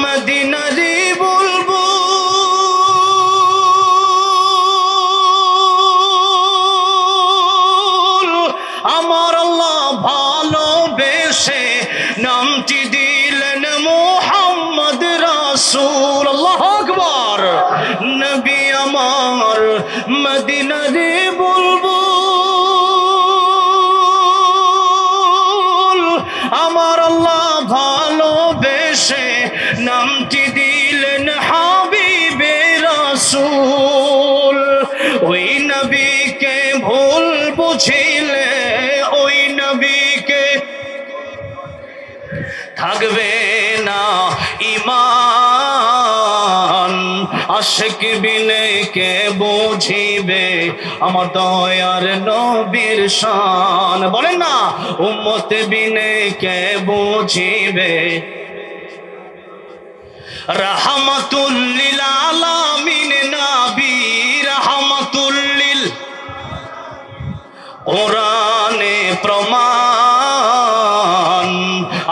মদিনারি বলবো আমার আল্লাহ ভালোবেসে নামটি দিলেন মুহাম্মদ রাসূল। আল্লাহু আকবার। নবী আমার মদিনারি বলবো আমার আল্লাহ ভালোবেসে নামটি দিলেন হাবিবে রাসূল। ওই নবীকে ভুল বুঝিলে ওই নবীকে থাকবে না ঈমান। আশিক বিনে কে বুঝিবে আমার দয়ার নবীর শান। বলেন না, উম্মত বিনে কে বুঝিবে রাহমাতুল লিল আলামিন নবী রাহমাতুল লিল। কোরআনে প্রমাণ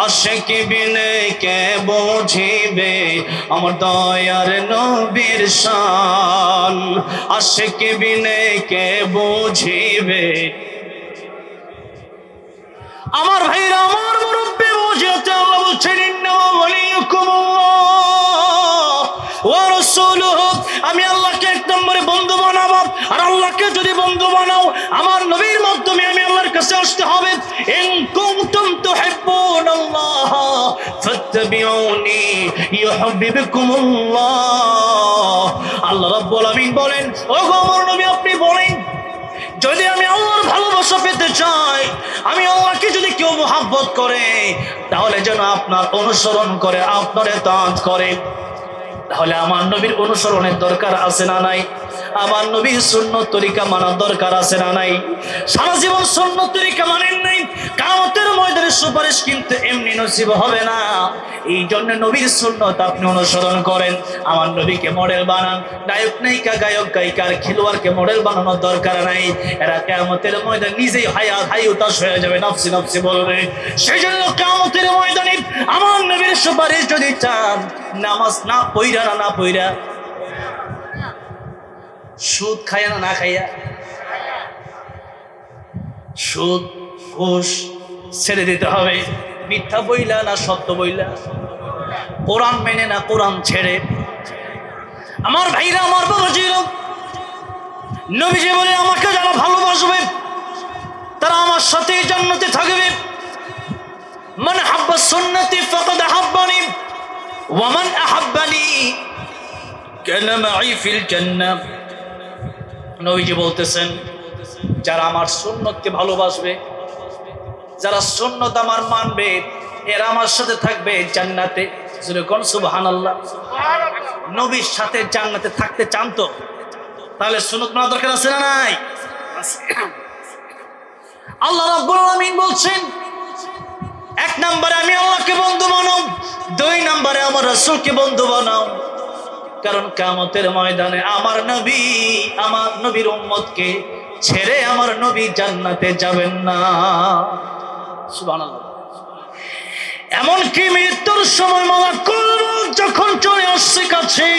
আশিক বিনে কে বুঝিবে আমার দয়ার নবীর শান। আশিক বিনে কে বুঝিবে। আমার ভাইরা, আমার মুরব্বি বুঝতে আল্লাহ বলছেন ইন্নামা ওয়ালিয়ুকুমুল্লাহ ওয়া রাসূলুহু। আমি আল্লাহকে এক নম্বরে বন্ধু বানাবো, আর আল্লাহকে যদি বন্ধু বানাও আমার নবীর মাধ্যমে আমি আল্লাহর কাছে আসতে হবে। ইন কুনতুম তুহিব্বুনাল্লাহ ফাত্তাবিউনি ইউহিব্বুকুমুল্লাহ। আল্লাহ রাব্বুল আমিন বলেন, ও আমার নবী আপনি বলেন, যদি আমি আল্লাহর ভালোবাসা পেতে চাই, আমি আল্লাহকে যদি কেউ মহব্বত করে, তাহলে যেন আপনার অনুসরণ করে, আপনার ইতাআত করে। তাহলে আমার নবীর অনুসরণের দরকার আছে না নাই? আমার নবীর সুন্নত তরিকা মানার দরকার আছে না নাই? সারা জীবন সুন্নত তরিকা মানেন নাই, কিয়ামতের ময়দানে সুপারিশ কিন্তু এমনি নসিব হবে না। এই জন্য নবীর সুন্নত আপনি অনুসরণ করেন। আমার নবীকে মডেল বানান। নায়ক নায়িকা, গায়ক গায়িকার, খেলোয়াড়কে মডেল বানানোর দরকার নাই। এরা কিয়ামতের ময়দানে নিজেই হায়াতাশ হয়ে যাবে, নফসি নফসি বলবে। সেই জন্য কিয়ামতের ময়দানে আমার নবীর সুপারিশ যদি চান, নামাজ না পইরা না পইরা, সুদ খাইয়া না খাইয়া, সুদ ঘুষ ছেড়ে দিতে হবে। মিথ্যা বইলা না সত্য বইলা, কোরআন মেনে না কোরআন ছেড়ে। আমার ভাইরা, আমার বাবাজিরা, নবীজি বলে আমাকে যারা ভালোবাসবে তারা আমার সাথে জান্নাতে থাকবে। মান হাব্বা সুন্নতি ফাকাদ আহাব্বানি ওয়া মান আহাব্বানি কানা মাই ফিল জান্নাহ। নবীজি বলতেছেন, যারা আমার সুন্নতকে ভালোবাসবে, যারা সুন্নত আমার মানবে, এরা আমার সাথে থাকবে জান্নাতে। যেরকম সুবহানাল্লাহ। নবীর সাথে জান্নাতে থাকতে চান তো? তাহলে সুন্নত মানা দরকার আছে না নাই? আল্লাহ রাব্বুল আলামিন বলছেন, এক নম্বরে আমি আল্লাহকে বন্ধু বানাও, দুই নম্বরে আমার রাসূলকে বন্ধু বানাও। কারণ কিয়ামতের ময়দানে আমার নবীর উম্মতকে ছেড়ে আমার নবী জান্নাতে যাবেন না। সুবহানাল্লাহ। এমনকি মৃত্যুর সময় মালাকুল মউত যখন চলে আসছে কাছে,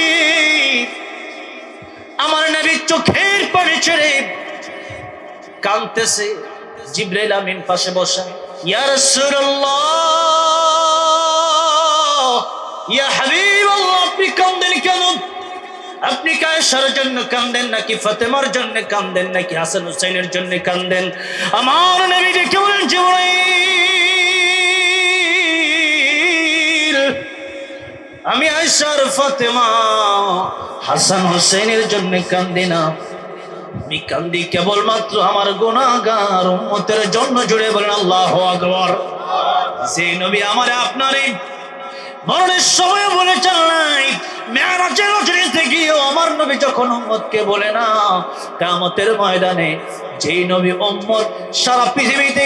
আমার নবী চোখের পানি ছেড়ে কাঁদতেছে। জিবরাইল আমিন পাশে বসা, ইয়া রাসূলুল্লাহ, ইয়া হাবিবাল্লাহ, আপনি কাঁদেন কেন? আপনি কি আয়েশার জন্য কাঁদেন, নাকি ফাতেমার জন্য কাঁদেন, নাকি হাসান হুসাইনের জন্য কাঁদেন? আমার নবী ডেকে বলেন, জিবরাইল, আমি আয়েশার, ফাতেমা, হাসান হুসাইনের জন্য কাঁদি না, আমি কান্দি কেবলমাত্র আমার গুনাহগার উম্মতের জন্য। জুড়ে বলেন আল্লাহু আকবার। যে নবী আমারে আপনারে মরণের সময় বলে চালাই, মেরাজের রাতে গিয়েও আমার নবী যখন উম্মতকে বলে না, কিয়ামতের ময়দানে যেই নবী উম্মত সারা পৃথিবীতে,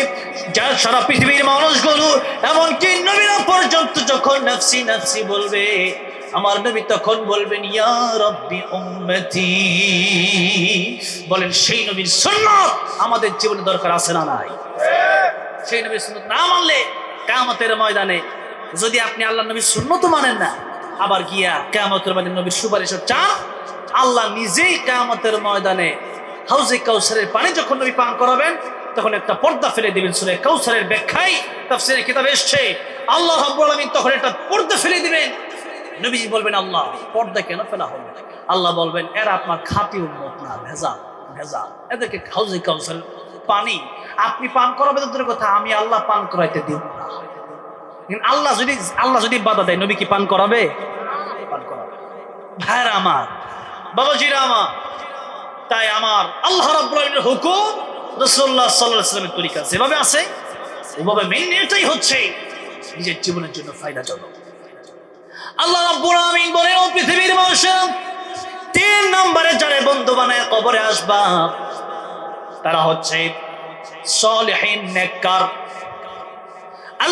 সারা পৃথিবীর মানুষগুলো, এমনকি নবীরা পর্যন্ত যখন নফসি নফসি বলবে, আমার নবী তখন বলবেন, ইয়া রাব্বি উম্মতি। বলেন, সেই নবীর সুন্নাত আমাদের জীবনে দরকার আছে না নাই? সেই নবীর সুন্নাত না মানলে কিয়ামতের ময়দানে যদি আপনি আল্লাহ নবীর সুন্নত মানেন না, আবার গিয়া কিয়ামতের ময়দানে নবীর সুপারিশও চান, আল্লাহ নিজেই কিয়ামতের ময়দানে হাউজে কাউসারের পানি যখন নবী পান করাবেন তখন একটা পর্দা ফেলে দিবেন। সূরা কাউসারের ব্যাখ্যায় তাফসীরের কিতাবে এসেছে আল্লাহ রাব্বুল আলামিন তখন একটা পর্দা ফেলে দিবেন। নবীজি বলবেন আল্লাহ পর্দা কেন ফেলা হলো? আল্লাহ বলবেন এরা আপনার খাঁটি উম্মত না, ভেজাল ভেজাল, এদেরকে হাউজে কাউসারের পানি আপনি পান করাবেন দূরের কথা, আমি আল্লাহ পান করাইতে দিব না। আল্লাহ যদি বাধা দেয় নবী কি পান করাবে? পান করাবে। ভাইরা আমার, বাবাজিরা আমার, তাই আমার আল্লাহ রাব্বুল আলামিনের হুকুম রাসূলুল্লাহ সাল্লাল্লাহু আলাইহি ওয়াসাল্লামের তরিকা যেভাবে আছে ওভাবে মেনে এটাই হচ্ছে নিজের জীবনের জন্য ফায়দাজনক। আল্লাহ রাব্বুল আলামিন বলেন ও পৃথিবীর মানুষেরা, 3 নম্বরে যারা বন্ধু বানায় কবরে আসবা তারা হচ্ছে সালিহিন নেককার।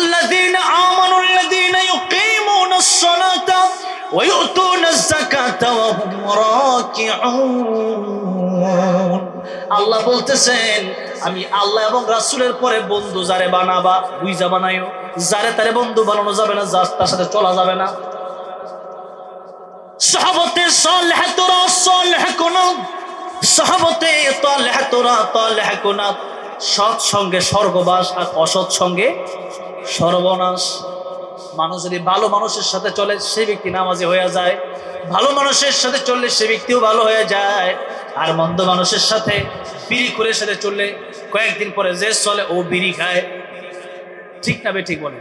الذين آمنوا الذين يقيمون الصلاة ويؤتون الزكاة وهم راكعون। আল্লাহ বলতেছেন আমি আল্লাহ এবং রাসূলের পরে বন্ধু যারে বানাবা বুইজা বানাইও, যারে তারে বন্ধু বানানো যাবে না, তার সাথে চলা যাবে না। সাহাবতে সালেহাতুরা সালেহাকুনা, সাহাবতে তালেহাতুরা তালেহাকুনা, সৎ সঙ্গে স্বর্গবাস আর অসৎ সঙ্গে সর্বনাশ। মানুষ যদি ভালো মানুষের সাথে চলে সে ব্যক্তি নামাজি হয়ে যায়, ভালো মানুষের সাথে চললে সে ব্যক্তিও ভালো হয়ে যায়। আর মন্দ মানুষের সাথে বিড়ি করে সাথে চললে কয়েকদিন পরে যে চলে ও বিড়ি খায়। ঠিক না ঠিক বলে?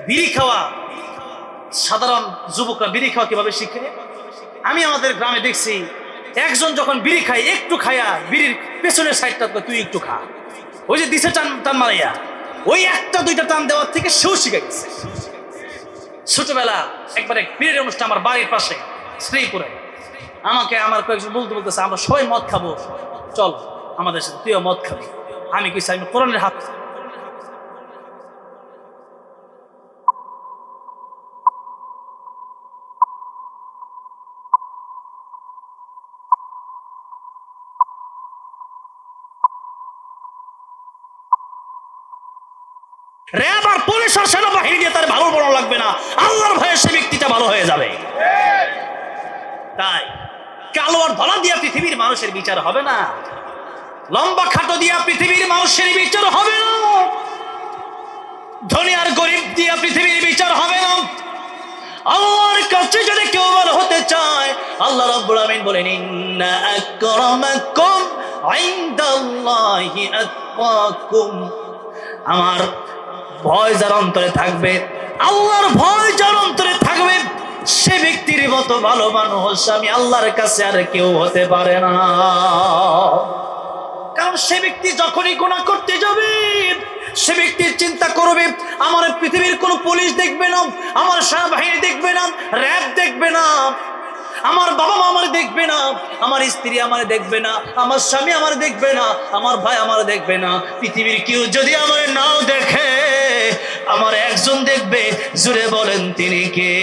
বিড়ি খাওয়া, সাধারণ যুবকরা বিড়ি খাওয়া কিভাবে শিখে? আমি আমাদের গ্রামে দেখছি একজন যখন বিড়ি খায় একটু খায়া বিড়ির পেছনের সাইডটা তুই একটু খা, ওই যে দিছে টান মারাইয়া, ওই একটা দুইটা টান দেওয়ার থেকে সেও শিখে গেছে। ছোটবেলা একবারে বিড়ির অনুষ্ঠান আমার বাড়ির পাশে শ্রীপুরে, আমাকে আমার কয়েকজন বলতেছে আমরা সবাই মদ খাবো, চল আমাদের সাথে, তুইও মদ খাবি। আমি কইছি আমি কোরআনের হাত র্যাব আর পুলিশ আর সেনাবাহিনী দিয়ে তার ভালো বড় লাগবে না, আল্লাহর ভয়ে সে ব্যক্তিটা ভালো হয়ে যাবে। তাই কালো আর ধলা দিয়া পৃথিবীর মানুষের বিচার হবে না, লম্বা খাটো দিয়া পৃথিবীর মানুষের বিচার হবে না, ধনী আর গরিব দিয়া পৃথিবীর বিচার হবে না। আল্লাহর কাছে যদি কেউ ভালো হতে চায় আল্লাহ রাব্বুল আলামিন বলেন ইন্না আকরামাকুম ইনদাল্লাহি আতকাকুম। আমার ভয় যার অন্তরে থাকবে, আল্লাহর ভয় যার অন্তরে থাকবে, সে ব্যক্তির মতো ভালো মানুষ আমি আল্লাহর কাছে আর কেউ হতে পারে না। কারণ সে ব্যক্তি যখনই গুনাহ করতে যাবে সে ব্যক্তির চিন্তা করবে আমার পৃথিবীর কোনো পুলিশ দেখবে না, আমার সেনাবাহিনী দেখবে না, র্যাব দেখবে না, আমার বাবা মা আমার দেখবে না, আমার স্ত্রী আমার দেখবে না, আমার স্বামী আমার দেখবে না, আমার ভাই আমার দেখবে না। পৃথিবীর কেউ যদি আমার নাও দেখে আমার একজন দেখবে, জুড়ে বলেন তিনি কে?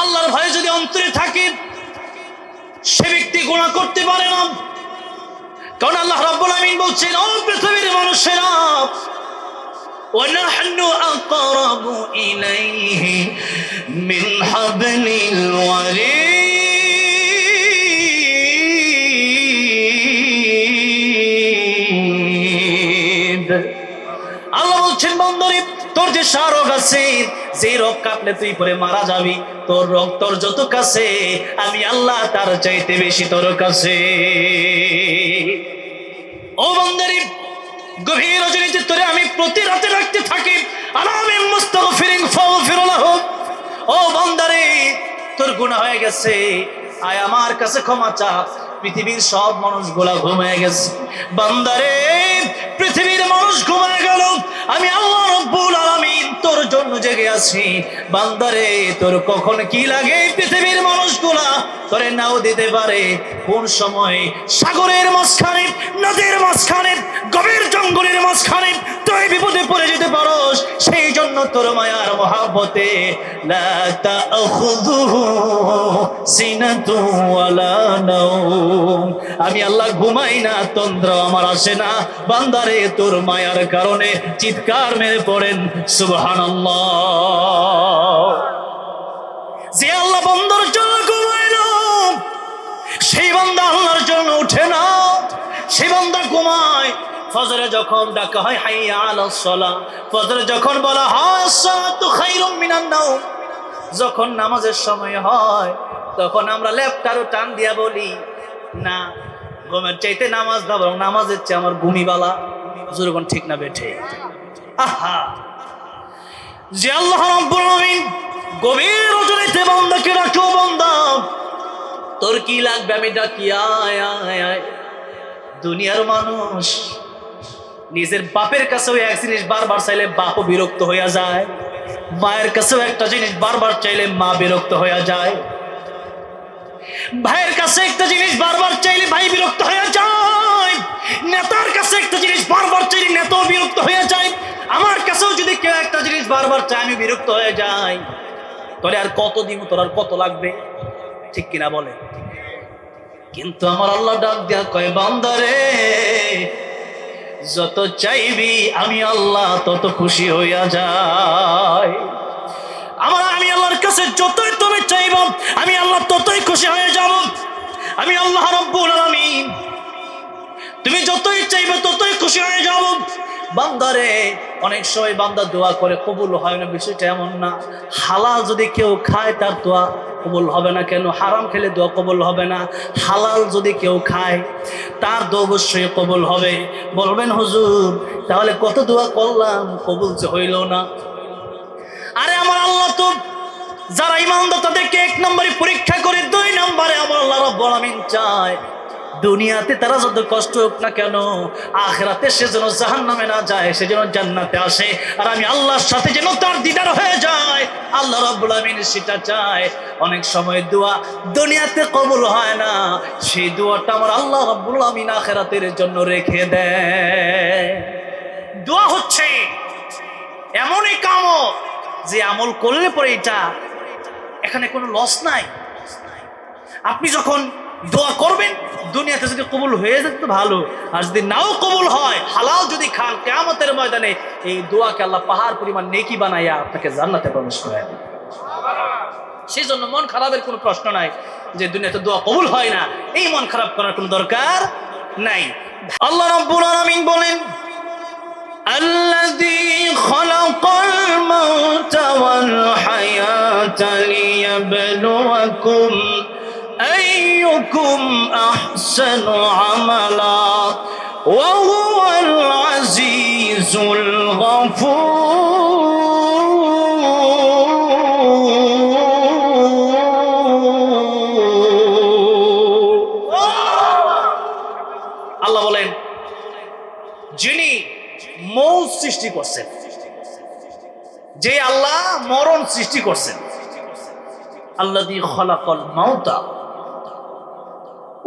আল্লাহর ভয় যদি অন্তরে থাকে সে ব্যক্তি গুনাহ করতে পারে না। কারণ আল্লাহ রাব্বুল আলামিন বলছেন ও পৃথিবীর মানুষেরা وَنَحْنُ أَقْرَبُ إِلَيْهِ مِنْ حَبْلِ الْوَرِيدِ। আল্লাহ বলছেন বান্দারে তোর যে শারক আছে, যে রোগ কাটলে তুই পরে মারা যাবি, তোর রোগ তোর যত কাছে আমি আল্লাহ তার চাইতে বেশি তোর কাছে। ও বান্দারে গভীর রজনীতে তোরে আমি প্রতি রাতে রাখতে থাকি আলামিন মুস্তাগফিরিন ফাগফির লাহু। ও বান্দারে তোর গুনাহ হয়ে গেছে, আয় আমার কাছে ক্ষমা চা। পৃথিবীর সব মানুষগুলা ঘুমিয়ে গেছে, বান্দারে পৃথিবীর মানুষ ঘুমিয়ে গেল, আমি আল্লাহ রাব্বুল আলামিন তোর জন্য জেগে আছি। বান্দারে তোর কখন কি লাগে পৃথিবীর মানুষগুলা তোরে নাও দিতে পারে। কোন সময় সাগরের মাঝখানে, নদীর মাঝখানে, গভীর জঙ্গলের মাঝখানে তুই বিপদে পড়ে যেতে পারোস, সেই জন্য জন্য তোর মায়ার মহব্বতে লা তাখুযুহু সিনাতু ওয়ালা নাওম, আমি আল্লাহ ঘুমাই না, তন্দ্রা আমার আসে না। বান্দারে তোর মায়ার কারণে চিৎকার মেরে পড়েন সুবহানাল্লাহ। যে আল্লাহ বান্দার জন্য ঘুমাইল, সেই বান্দা আল্লাহর জন্য উঠে না, সেই বান্দা ঘুমায়। ফজরে যখন ডাকা হয় হাইয়া আলাস সালাহ, ফজরে যখন বলা হয় আসসালাতু খায়রুম মিনান নাওম, যখন নামাজের সময় হয় তখন আমরা লেপটারও টান দিয়া বলি না, ঘুমের চাইতে নামাজ দাও, বরং নামাজের চেয়ে আমার ঘুমি বালা। যখন ঠিক না বেঠে। আহা, যে আল্লাহ রাব্বুল আলামিন গভীর রজনীতে বান্দাকে ডাকো, বান্দা তোর কি লাগবে, আমি ডাকি আয় আয় আয়। দুনিয়ার মানুষ নিজের বাপের কাছেও এক জিনিস বারবার চাইলে বাপও বিরক্ত হইয়া যায়, মায়ের কাছেও একটা জিনিস বারবার চাইলে মা বিরক্ত হইয়া যায়, ভাইয়ের কাছে একটা জিনিস বারবার চাইলে ভাই বিরক্ত হইয়া যায়, নেতার কাছে একটা জিনিস বারবার চাইলে নেতাও বিরক্ত হইয়া যায়। আমার কাছেও যদি কেউ একটা জিনিস বারবার চাই আমি বিরক্ত হয়ে যাই, তাহলে আর কত দিব, তোর আর কত লাগবে, ঠিক কিনা বলে? কিন্তু আমার আল্লাহ ডাক দিয়া কয়, বান্দারে যত চাইবি আমি আল্লাহ তত খুশি হইয়া যায়। আমি আল্লাহর কাছে যতই তুমি চাইব আমি আল্লাহ ততই খুশি হয়ে যাব। আমি আল্লাহ রাব্বুল আলামিন, তুমি যতই চাইবে ততই খুশি হয়ে যাব। বান্দারে অনেক সময় বান্দা দোয়া করে কবুল হয় না, বিষয়টা এমন না। হালাল যদি কেউ খায় তার দোয়া কবুল হবে না কেন? হারাম খেলে দোয়া কবুল হবে না। হালাল যদি কেউ খায় তার দোয়া অবশ্যই কবুল হবে। বলবেন হুজুর তাহলে কত দোয়া করলাম কবুল যে হইল না? আরে আমার আল্লাহ তো যারা ইমানদার তাদেরকে 1 নম্বরে পরীক্ষা করে, 2 নম্বরে আমার আল্লাহ রাব্বুল আলামিন চায় দুনিয়াতে তারা যত কষ্ট হোক না কেন, আখিরাতে সে যেন জাহান্নামে না যায়, সে যেন জান্নাতে আসে। আর আমি আল্লাহর সাথে যেন তার দিদার হয়ে যায়, আল্লাহ রাব্বুল আলামিন সেটা চায়। অনেক সময় দোয়া দুনিয়াতে কবুল হয় না, সেই দোয়াটা আমার আল্লাহ রাব্বুল আলামিন আখিরাতের জন্য রেখে দেয়। দোয়া হচ্ছে এমনই কাম যে আমল করলে পরে এটা এখানে কোনো লস নাই। আপনি যখন দোয়া করবেন দুনিয়াতে যদি কবুল হয়ে যেত তো ভালো, আর যদি নাও কবুল হয় হালাল যদি খান, কিয়ামতের ময়দানে এই দোয়াকে আল্লাহ পাহাড় পরিমাণ নেকি বানাইয়া আপনাকে জান্নাতে প্রবেশ করায় দেবে। সেই জন্য মন খারাপের কোনো প্রশ্ন নাই যে দুনিয়াতে দোয়া কবুল হয় না, এই মন খারাপ করার কোনো দরকার নাই। আল্লাহ রাব্বুল আলামিন বলেন, الذي خلق الموت والحياة ليبلوكم أيكم أحسن عملا وهو العزيز الغفور। আল্লাহ বলেন যিনি মৌত সৃষ্টি করছেন, যে আল্লাহ মরণ সৃষ্টি করছেন, আল্লাযী খালাকাল মাউতা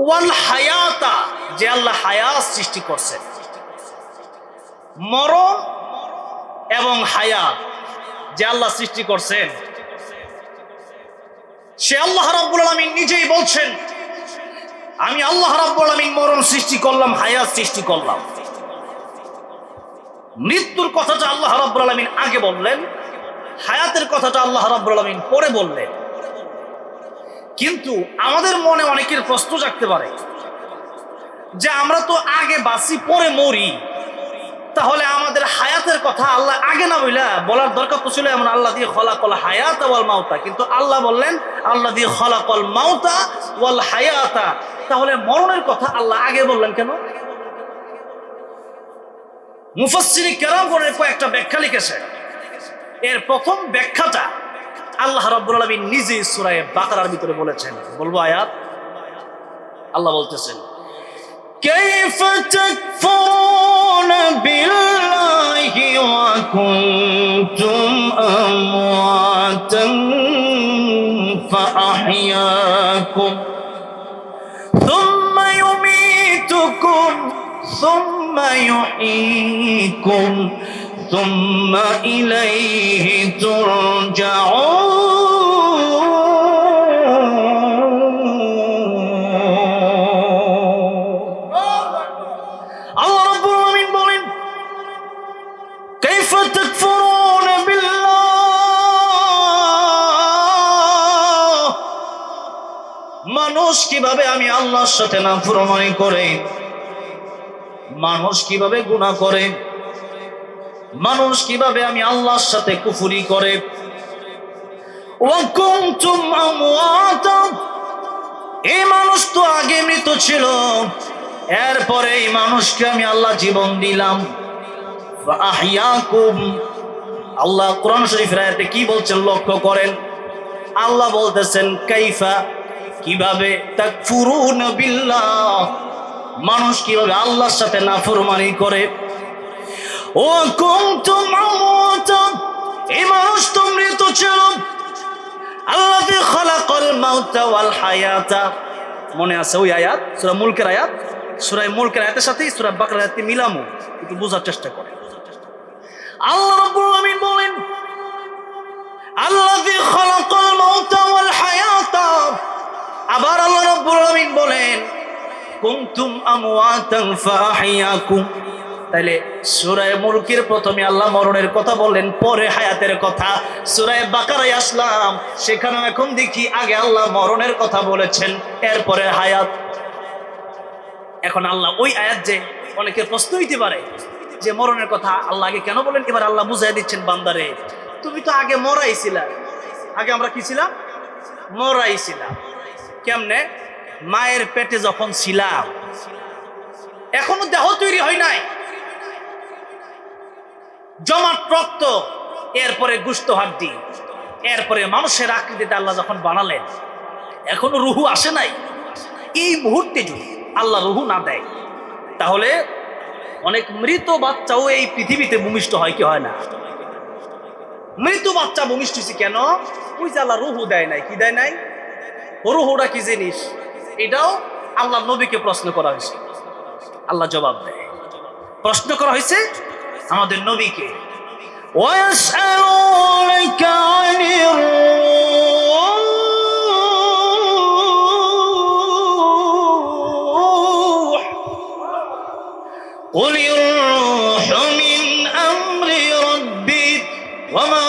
ওয়াল হায়াতা, যে আল্লাহ হায়াত সৃষ্টি করছেন। মরণ এবং হায়াত যে আল্লাহ সৃষ্টি করছেন, সে আল্লাহ রাব্বুল আলামিন নিজেই বলছেন, আমি আল্লাহ রাব্বুল আলামিন মরণ সৃষ্টি করলাম, হায়াত সৃষ্টি করলাম। মৃত্যুর কথাটা আল্লাহ রাব্বুল আলামিন আগে বললেন, হায়াতের কথাটা আল্লাহ রাব্বুল আলামিন পরে বললেন। কিন্তু আমাদের মনে অনেকের প্রশ্ন জাগতে পারে যে আমরা তো আগে বাঁচি পরে মরি, তাহলে আমাদের হায়াতের কথা আল্লাহ আগে না বলার দরকার তো ছিল এমন, আল্লাযী খালাকাল হায়াতা ওয়াল মাউতা। কিন্তু আল্লাহ বললেন আল্লাযী খালাকাল মাউতা ওয়াল হায়াতা, তাহলে মরণের কথা আল্লাহ আগে বললেন কেন? মুফাসসিরিন কেরামগণের কয়েকটা ব্যাখ্যা লিখেছেন। এর প্রথম ব্যাখ্যাটা আল্লাহ রাব্বুল আলামিন নিজে সূরা বাকারার ভিতরে বলেছেন। বলবো আয়াত, আল্লাহ বলতেছেন, কাইফা তাকফুরুনা বিল্লাহি ওয়া কুনতুম আমওয়াতান ফাআহইয়াকুম সুম্মা ইউমীতুকুম ثم يحييكم সুম্মা ইলাইহি তুরজাউন। আল্লাহ রাব্বুল আলামিন বলেন কাইফা তাকফুরুনা বিল্লাহ, মানুষ কিভাবে আমি আল্লাহর সাথে নাফরমানি করে, মানুষ কিভাবে গুনাহ করে, মানুষ কিভাবে আমি আল্লাহর সাথে কুফরি করে। ওয়া কুনতুম আমওয়াতা, এই মানুষ তো আগে মৃত ছিল, এরপরে এই মানুষকে আমি আল্লাহ জীবন দিলাম। ফাআহইয়াকুম, আল্লাহ কোরআন শরীফের আয়াতে কি বলছেন লক্ষ্য করেন। আল্লাহ বলতেছেন কাইফা, কিভাবে, তাকফুরুনা বিল্লাহ, মানুষ কিভাবে আল্লাহর সাথে নাফরমানি করে। ও কুনতুম আমওয়াতা, এই মানুষ তো মৃত ছিল। আল্লাযী খালাকাল মাউতা ওয়াল হায়াতা, মনে আছে ওই আয়াত, সূরা মুলকের আয়াত, সূরা মুলকের আয়াতের সাথে সূরা বাকারার আয়াতটি মিলামু, একটু বোঝার চেষ্টা করেন। আল্লাহ রাব্বুল আলামিন বলেন আল্লাযী খালাকাল মাউতা ওয়াল হায়াতা, আবার আল্লাহ রাব্বুল আলামিন বলেন কুনতুম আমওয়াতান ফাআহইয়াকুম। তাইলে সূরা মুলকের প্রথমে আল্লাহ মরণের কথা বললেন, পরে হায়াতের কথা। সূরা বাকারায় আসলাম, সেখানে এখন দেখি আগে আল্লাহ মরণের কথা বলেছেন, এরপরে হায়াত। এখন আল্লাহ ওই আয়াত, যে অনেকের প্রশ্ন হইতে পারে যে মরণের কথা আল্লাহ আগে কেন বলেন, এবার আল্লাহ বুঝাই দিচ্ছেন বান্দারে তুমি তো আগে মরাইছিলা। আগে আমরা কি ছিলাম? মরাইছিলাম। কেমনে? মায়ের পেটে যখন ছিলাম, এখনো দেহ তৈরি হয় নাই, জমাট রক্ত, এরপরে গুস্ত হাড্ডি, এরপরে মানুষের আকৃতিতে আল্লাহ যখন বানালেন, এখনো রুহু আসে নাই। এই মুহূর্তে যদি আল্লাহ রুহু না দেয়, তাহলে অনেক মৃত বাচ্চাও এই পৃথিবীতে ভূমিষ্ঠ হয় কি হয় না? মৃত বাচ্চা ভূমিষ্ঠ হয়েছে কেন? ওই যে আল্লাহ রুহু দেয় নাই। কি দেয় নাই? রুহুটা কি জিনিস? এটাও আল্লাহ নবীকে প্রশ্ন করা হয়েছে, আল্লাহ জবাব দেয়। প্রশ্ন করা হয়েছে আমাদের নবীকে, ওয়াসআলুনাকা আনির রূহ কুলির রূহু মিন আমরি রাব্বি ওয়া মা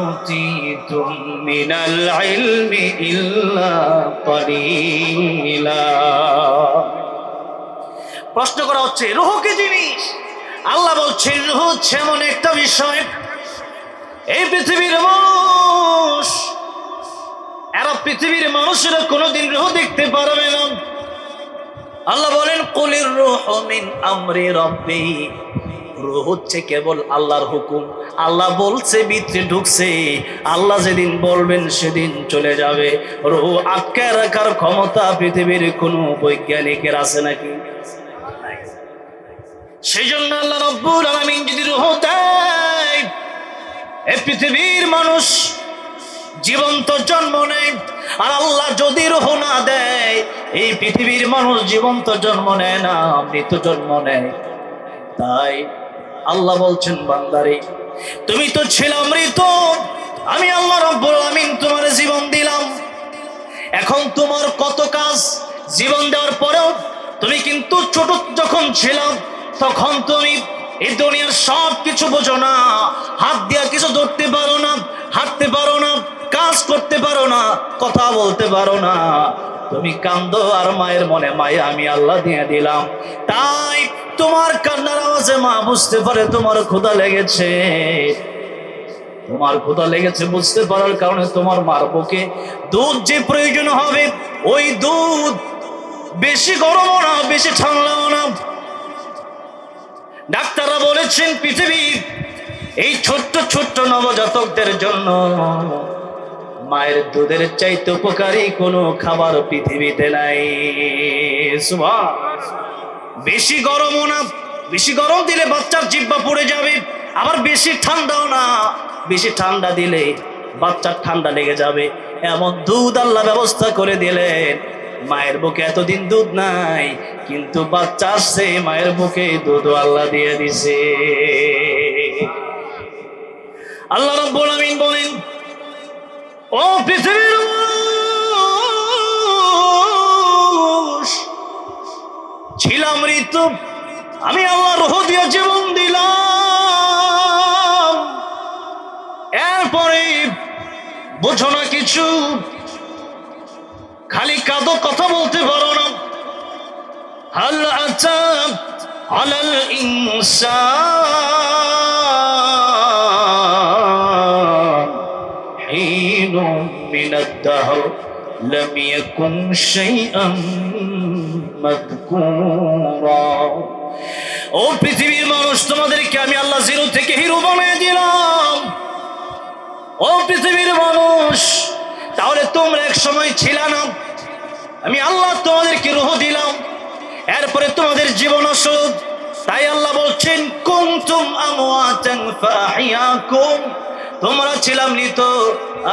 উতীতুম মিনাল ইলমি ইল্লা ক্বালিলা। প্রশ্ন করা হচ্ছে রূহ কি জিনিস? আল্লাহ বলছেন রূহ হচ্ছে এমন একটা বিষয়, এই পৃথিবীর মানুষ, এরা পৃথিবীর মানুষেরা কোনোদিন রূহ দেখতে পারবে না। আল্লাহ বলেন কুলির রূহু মিন আমরি রাব্বি, রূহ হচ্ছে কেবল আল্লাহর হুকুম। আল্লাহ বলছে, ভিতরে ঢুকছে, আল্লাহ যেদিন বলবেন সেদিন চলে যাবে। রূহ আটকে রাখার ক্ষমতা পৃথিবীর কোনো বৈজ্ঞানিকের আছে নাকি? সেই জন্য আল্লাহ রাব্বুল আলামিন যদি রূহ দেয়, এই পৃথিবীর মানুষ জীবন্ত জন্ম নেয়। আর আল্লাহ যদি রূহ না দেয়, এই পৃথিবীর মানুষ জীবন্ত জন্ম নেয় না, মৃত জন্ম নেয়। তাই আল্লাহ বলছেন বান্দারে তুমি তো ছিল মৃত, আমি আল্লাহ রাব্বুল আলামিন তোমার জীবন দিলাম। এখন তোমার কত কাজ, জীবন দেওয়ার পরেও তুমি কিন্তু ছোট যখন ছিলাম তখন তুমি এই দুনিয়ার সব কিছু বোঝো না, হাত দিয়া কিছু ধরতে পারো না, হাঁটতে পারো না, কাজ করতে পারো না, কথা বলতে পারো না। তুমি কান্দো আর মায়ের মনে মায়া আমি আল্লাহ দিয়ে দিলাম। তাই তোমার কান্নার আওয়াজে মা বুঝতে পারে তোমার ক্ষুধা লেগেছে। তোমার ক্ষুধা লেগেছে বুঝতে পারার কারণে তোমার মার বুকে দুধ যে প্রয়োজন হবে, ওই দুধ বেশি গরমও না বেশি ঠান্ডাও না। ডাক্তাররা বলেছেন পৃথিবীর এই ছোট্ট ছোট্ট নবজাতকদের জন্য মায়ের দুধের চাইতে উপকারী কোনো খাবার পৃথিবীতে নাই। বেশি গরমও না, বেশি গরম দিলে বাচ্চার জিহ্বা পড়ে যাবে, আবার বেশি ঠান্ডাও না, বেশি ঠান্ডা দিলে বাচ্চার ঠান্ডা লেগে যাবে। এমন দুধ আল্লাহ ব্যবস্থা করে দিলেন। মায়ের বুকে এতদিন দুধ নাই, কিন্তু বাচ্চা আসছে, মায়ের বুকে দুধ আল্লাহ দিয়ে দিছে। আল্লাহ রাব্বুল আমিন বলেন, ও পৃথিবীর মানুষ, ছিলাম ঋতু, আমি আল্লাহ রূহ দিয়ে জীবন দিলাম, এরপরে বোঝো না কিছু, খালি কাঁদো, কথা বলতে পারো না। হাল আতা আলাল ইনসান হিনুম মিনাদ দাহর লাম ইয়াকুন শাইআন মাযকুরা। ও পৃথিবীর মানুষ, তোমাদেরকে আমি আল্লাহ জিরো থেকে হিরো বানিয়ে দিলাম। ও পৃথিবীর মানুষ, তাহলে তোমরা এক সময় ছিলা না, আমি আল্লাহ তোমাদেরকে রূহ দিলাম, এরপরে তোমাদের জীবন আসল। তাই আল্লাহ বলছেন, কুনতুম আমওয়াতান ফাআহইয়াকুম, তোমরা ছিলাম মৃত,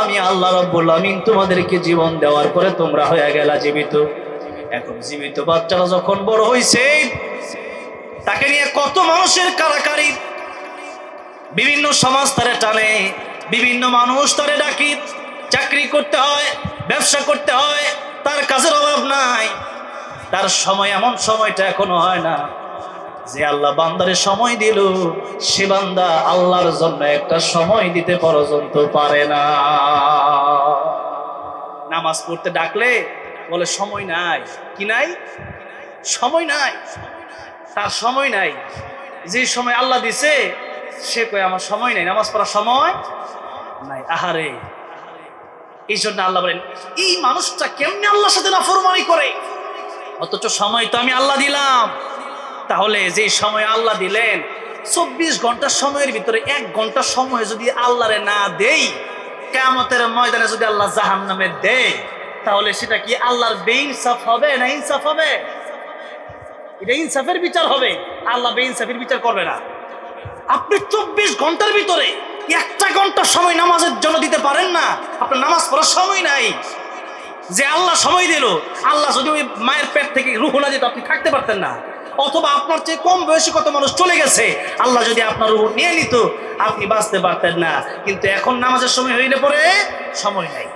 আমি আল্লাহ রাব্বুল আমিন তোমাদেরকে জীবন দেওয়ার পরে তোমরা হয়ে গেলা জীবিত। এখন জীবিত বাচ্চারা যখন বড় হইছে, তাকে নিয়ে কত মানুষের কারাকারি, বিভিন্ন সমাজ তারে টানে, বিভিন্ন মানুষ তারে ডাকি, চাকরি করতে হয়, ব্যবসা করতে হয়, তার কাজের অভাব নাই। তার সময়, এমন সময়টা এখনো হয় না যে আল্লাহ বান্দারে সময় দিল, সে বান্দা আল্লাহর জন্য একটা সময় দিতে পর্যন্ত পারে না। নামাজ পড়তে ডাকলে বলে সময় নাই, কি নাই? সময় নাই, তার সময় নাই। যে সময় আল্লাহ দিছে সে কয় আমার সময় নাই, নামাজ পড়ার সময় নাই। আহারে, এই জন্য আল্লাহ বলেন, এই মানুষটা কেমনে আল্লাহর সাথে নাফরমানি করে, অথচ সময় তো আমি আল্লাহ দিলাম। তাহলে যে সময় আল্লাহ দিলেন, 24 ঘন্টার সময়ের ভিতরে 1 ঘন্টা সময় যদি আল্লাহরে না দেই, কিয়ামতের ময়দানে যদি আল্লাহ জাহান্নামে দেয়, তাহলে সেটা কি আল্লাহর বেইনসাফ হবে না ইনসাফ হবে? এটা ইনসাফের বিচার হবে, আল্লাহ বেইনসাফের বিচার করবে না। আপনি 24 ঘন্টার ভিতরে 1টা ঘন্টা সময় নামাজের জন্য দিতে পারেন না, আপনার নামাজ পড়ার সময় নাই। যে আল্লাহ সময় দিল, আল্লাহ যদি ওই মায়ের পেট থেকে রূহ না দিত, আপনি থাকতে পারতেন না। অথবা আপনার চেয়ে কম বয়সী কত মানুষ চলে গেছে, আল্লাহ যদি আপনার রূহ নিয়ে নিত, আপনি বাঁচতে পারতেন না। কিন্তু এখন নামাজের সময় হইলে পরে সময় নাই,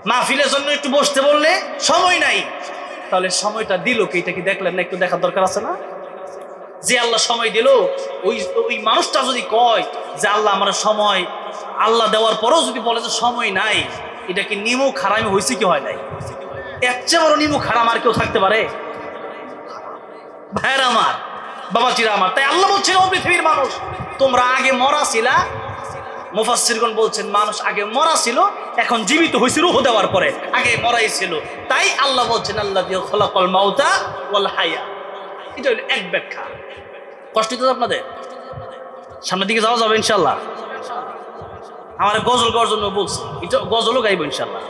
মাহফিলের জন্য একটু বসতে বললে সময় নাই। তাহলে সময়টা দিল কি, এটা কি দেখলেন না? একটু দেখার দরকার আছে না? যে আল্লাহ সময় দিল, ওই মানুষটা যদি কয় যে আল্লাহ আমার সময়, আল্লাহ দেওয়ার পরেও যদি বলে যে সময় নাই, এটা কি নিমুখ হারামি হয়েছে কি হয় নাই? এর চেয়ে বড় নিমুখ হারাম আর কেউ থাকতে পারে? ভাইয়ের আমার, বাবাজিরা আমার, তাই আল্লাহ বলছেন, ও পৃথিবীর মানুষ, তোমরা আগে মরা ছিলা। মুফাসসিরগণ বলছেন, মানুষ আগে মরা ছিল, এখন জীবিত হয়েছে রূহ দেওয়ার পরে, আগে মরাই ছিল। তাই আল্লাহ বলছেন, আল্লাযী খালাকাল মাউতা ওয়াল হায়া। এটা হলো এক ব্যাখ্যা। কষ্ট হচ্ছে আপনাদের? সামনের দিকে যাওয়া যাবে ইনশাল্লাহ। আমার গজল গাওয়ার জন্য বলছি, এটা গজলও গাইব ইনশাল্লাহ।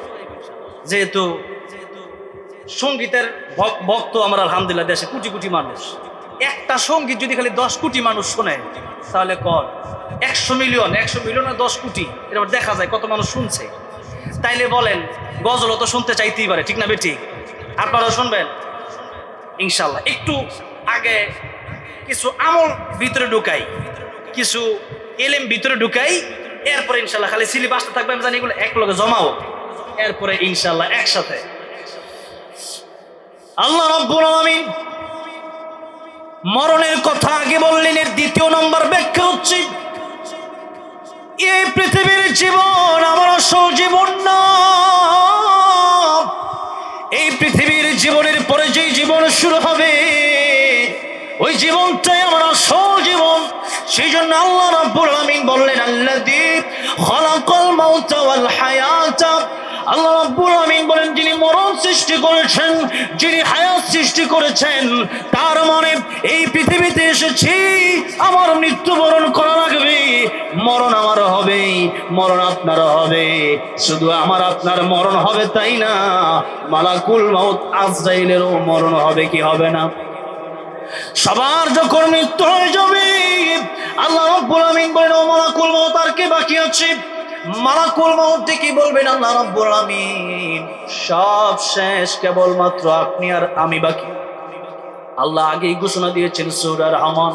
যেহেতু সঙ্গীতের ভক্ত আমরা আলহামদুলিল্লাহ দেশে কোটি কোটি মানুষ, একটা সঙ্গীত যদি খালি 10 কোটি মানুষ শোনে, তাহলে কর 100 মিলিয়ন, 100 মিলিয়ন আর 10 কোটি, এটা দেখা যায় কত মানুষ শুনছে। তাইলে বলেন, গজলও তো শুনতে চাইতেই পারে, ঠিক না বেঠিক? আপনারাও শুনবেন ইনশাল্লাহ। একটু আগে কিছু আমল ভিতরে ঢুকাই, কিছু এলেম ভিতরে ঢুকাই, এরপরে ইনশাল্লাহ খালি সিলি বাসতে থাকবে, আমি জানি এগুলো এক লগে জমাও, এরপরে ইনশাল্লাহ একসাথে। আল্লাহ রাব্বুল আলামিন মরণের কথা আগে বললেন, এর দ্বিতীয় নম্বর ব্যাখ্যা হচ্ছে, এই পৃথিবীর জীবন আমার আসল জীবন না। এই পৃথিবীর জীবনের পরে যেই জীবন শুরু হবে, ওই জীবনটাই আমার আসল জীবন। সেই জন্য আল্লাহ রাব্বুল আলামিন বললেন, আল্লাযী খালাকাল মাউতা ওয়াল হায়াতা। আল্লাহ রাব্বুল আলামিন বলেন, যিনি মরণ সৃষ্টি করেছেন, যিনি হায়াত সৃষ্টি করেছেন, তার মানে এই পৃথিবীতে এসেছি আমার মৃত্যুবরণ করা লাগবে। মরণ আমার হবে, মরণ আপনার হবে। শুধু আমার আপনার মরণ হবে তাই না, মালাকুল মাউত আজরাইলেরও মরণ হবে, কি হবে না? সবার যখন মৃত্যু হয়ে যাবে, আল্লাহ রাব্বুল আলামিন বলেন, ও মালাকুল মাউত, আর কে বাকি আছে? মালাকুল মাউত কি বলবেন? আল্লাহ রাব্বুল আলামিন, সব শেষ, কেবলমাত্র আপনি আর আমি বাকি। আল্লাহ আগেই ঘোষণা দিয়েছেন সূরা রহমান,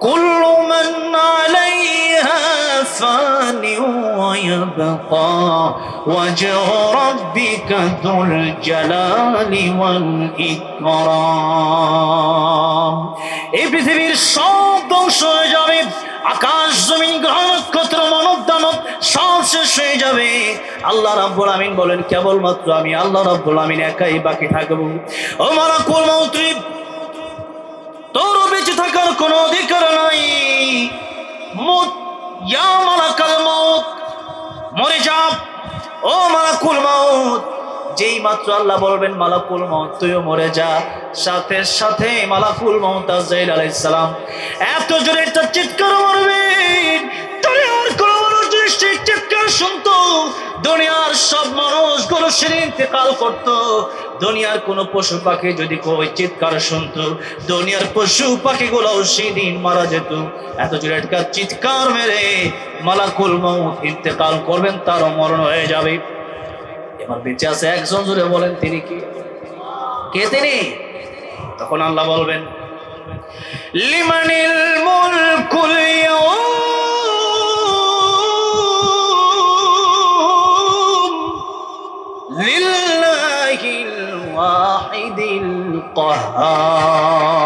কুল্লু মান আলাইহা فان ويبقى وجه ربك ذو الجلال والإكرام এই পৃথিবীর সব ধ্বংস হয়ে যাবে আকাশ জমিন গ্রহ নক্ষত্র মানব দানব সব শেষ হয়ে যাবে আল্লাহ রাব্বুল আমিন বলেন কেবলমাত্র আমি আল্লাহ রাব্বুল আমিন একাই বাকি থাকবো ও মালাকুল মউত তোর বেঁচে থাকার কোনো অধিকার নাই মত ইয়া মালাকুল মউত মরে যা ও মালাকুল মউত যেই মাত্র আল্লাহ বলবেন মালাকুল মউত তুইও মরে যা সাথে সাথে মালাকুল মউত আজরাইল আলাইহিস সালাম এত জোরে একটা চিৎকার মারবেন দুনিয়ার কোন মানুষ যদি সেই চিৎকার শুনতো দুনিয়ার সব মানুষগুলো সেদিন ইন্তেকাল করতো দুনিয়ার কোন পশু পাখি যদি ওই চিৎকার শুনতো দুনিয়ার পশু পাখিগুলো সেদিন মারা যেত এত জোরে একটা চিৎকার মেরে মালাকুল মউত ইন্তেকাল করবেন তারও মরণ হয়ে যাবে এবার বেঁচে আছে একজন জোরে বলেন তিনি কি কে তিনি তখন আল্লাহ বলবেন লিমানিল মুলকুল ইয়াউম লিল্লাহিল ওয়াহিদিল কাহ্হার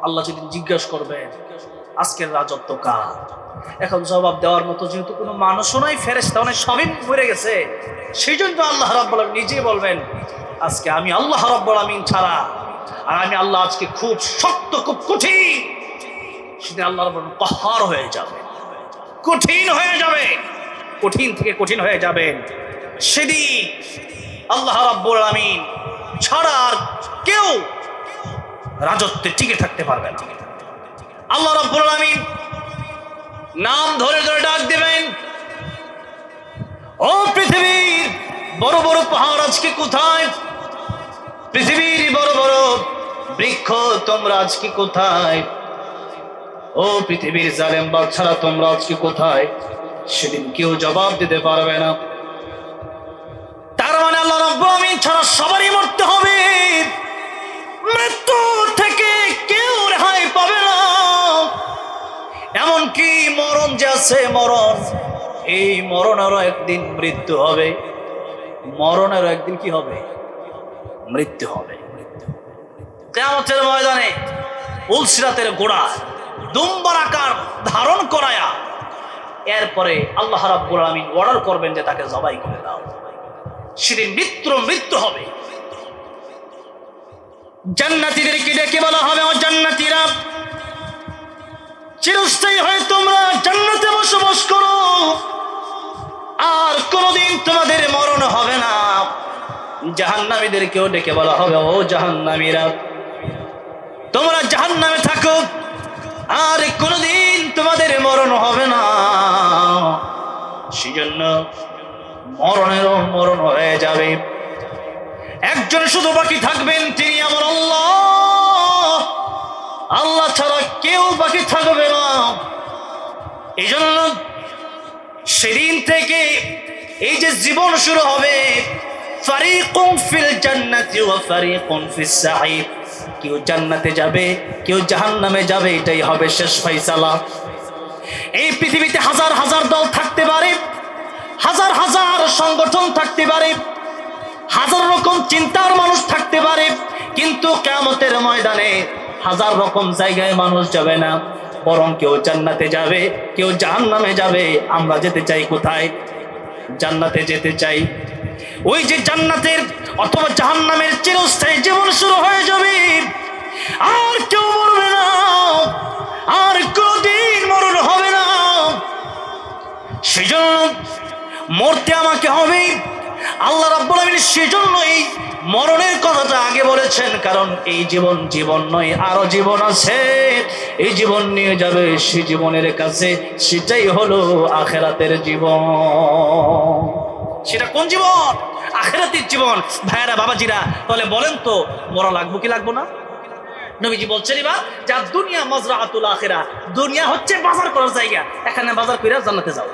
আল্লাহ যদি জিজ্ঞাসা করবেন আজকের রাজত্ব কার এখন জবাব দেওয়ার মতো যেহেতু কোনো মানুষও নাই ফেরেশতাও নাই সবই মরে গেছে সেই জন্য আল্লাহ রাব্বুল আমিন নিজেই বলবেন আজকে আমি আল্লাহ রাব্বুল আমিন ছাড়া আর আমি আল্লাহ আজকে খুব শক্ত খুব কঠিন সেদিন আল্লাহ রাব্বুল আমিন কাহ্হার হয়ে যাবে কঠিন হয়ে যাবে কঠিন থেকে কঠিন হয়ে যাবেন সেদিন আল্লাহ রাব্বুল আমিন ছাড়া আর কেউ রাজত্বে টিকে থাকতে পারবে না আল্লাহ রাব্বুল আমিন নাম ধরে ধরে ডাক দিবেন ও পৃথিবীর বড় বড় পাহাড় আজকে কোথায় পৃথিবীর বড় বড় বৃক্ষ তোমরা আজকে কোথায় ও পৃথিবীর জালেম বাদশারা তোমরা আজকে কোথায় সেদিন কেউ জবাব দিতে পারবে না তার মানে আল্লাহ রাব্বুল আমিন ছাড়া সবারই মরতে হবে মৃত্যু থেকে কেউ রেহাই পাবে না এমনকি মরণ যে আছে মরণ এই মরণেরও একদিন মৃত্যু হবে মরণেরও একদিন কি হবে মৃত্যু হবে কিয়ামতের ময়দানে উলসিরাতের গোড়া দুম্বার আকার ধারণ করায়া এরপরে আল্লাহ রাব্বুল আমিন অর্ডার করবেন যে তাকে জবাই করে দাও সেদিন মৃত্যু হবে জান্নাতীদেরকে ডেকে বলা হবে ও জান্নাতীরা চিরস্থায়ী হয়ে তোমরা জান্নাতে বসবাস করো আর কোনদিন তোমাদের মরণ হবে না জাহান্নামীদেরকেও ডেকে বলা হবে ও জাহান্নামীরা তোমরা জাহান্নামে থাকো আর কোনদিন তোমাদের মরণ হবে না সেজন্য মরণেরও মরণ হয়ে যাবে একজন শুধু বাকি থাকবেন তিনি আমার আল্লাহ আল্লাহ ছাড়া কেউ বাকি থাকবে না এই জন্য সেদিন থেকে এই যে জীবন শুরু হবে ফারিকুম ফিল জান্নাতি ওয়া ফারিকুম ফিস সাঈর কেউ জান্নাতে যাবে কেউ জাহান্নামে যাবে এটাই হবে শেষ ফয়সালা এই পৃথিবীতে হাজার হাজার দল থাকতে পারে হাজার হাজার সংগঠন থাকতে পারে হাজার রকম চিন্তার মানুষ থাকতে পারে কিন্তু কিয়ামতের ময়দানে হাজার রকম জায়গায় মানুষ যাবে না বরং কেউ জান্নাতে যাবে কেউ জাহান্নামে যাবে আমরা যেতে চাই কোথায় জান্নাতে যেতে চাই ওই যে জান্নাতের অথবা জাহান্নামের চিরস্থায়ী জীবন শুরু হয়ে যাবে আর কেউ মরবে না আর কোনদিন মরণ হবে না সেজন্য মরতে আমাকে হবে আল্লাহ রাব্বুল আমিন সেজন্য এই মরণের কথাটা আগে বলেছেন কারণ এই জীবন নয় আরো জীবন আছে এই জীবন নিয়ে যাবে সেই জীবনের কাছে সেটাই হলো আখিরাতের জীবন সেটা কোন জীবন আখিরাতের জীবন ভাইরা বাবাজিরা তাহলে বলেন তো মরা লাগবে কি লাগবে না নবীজি বলছেন এবার যা দুনিয়া মাজরাআতুল আখিরা দুনিয়া হচ্ছে বাজার করার জায়গা এখানে বাজার কইরা জান্নাতে যাও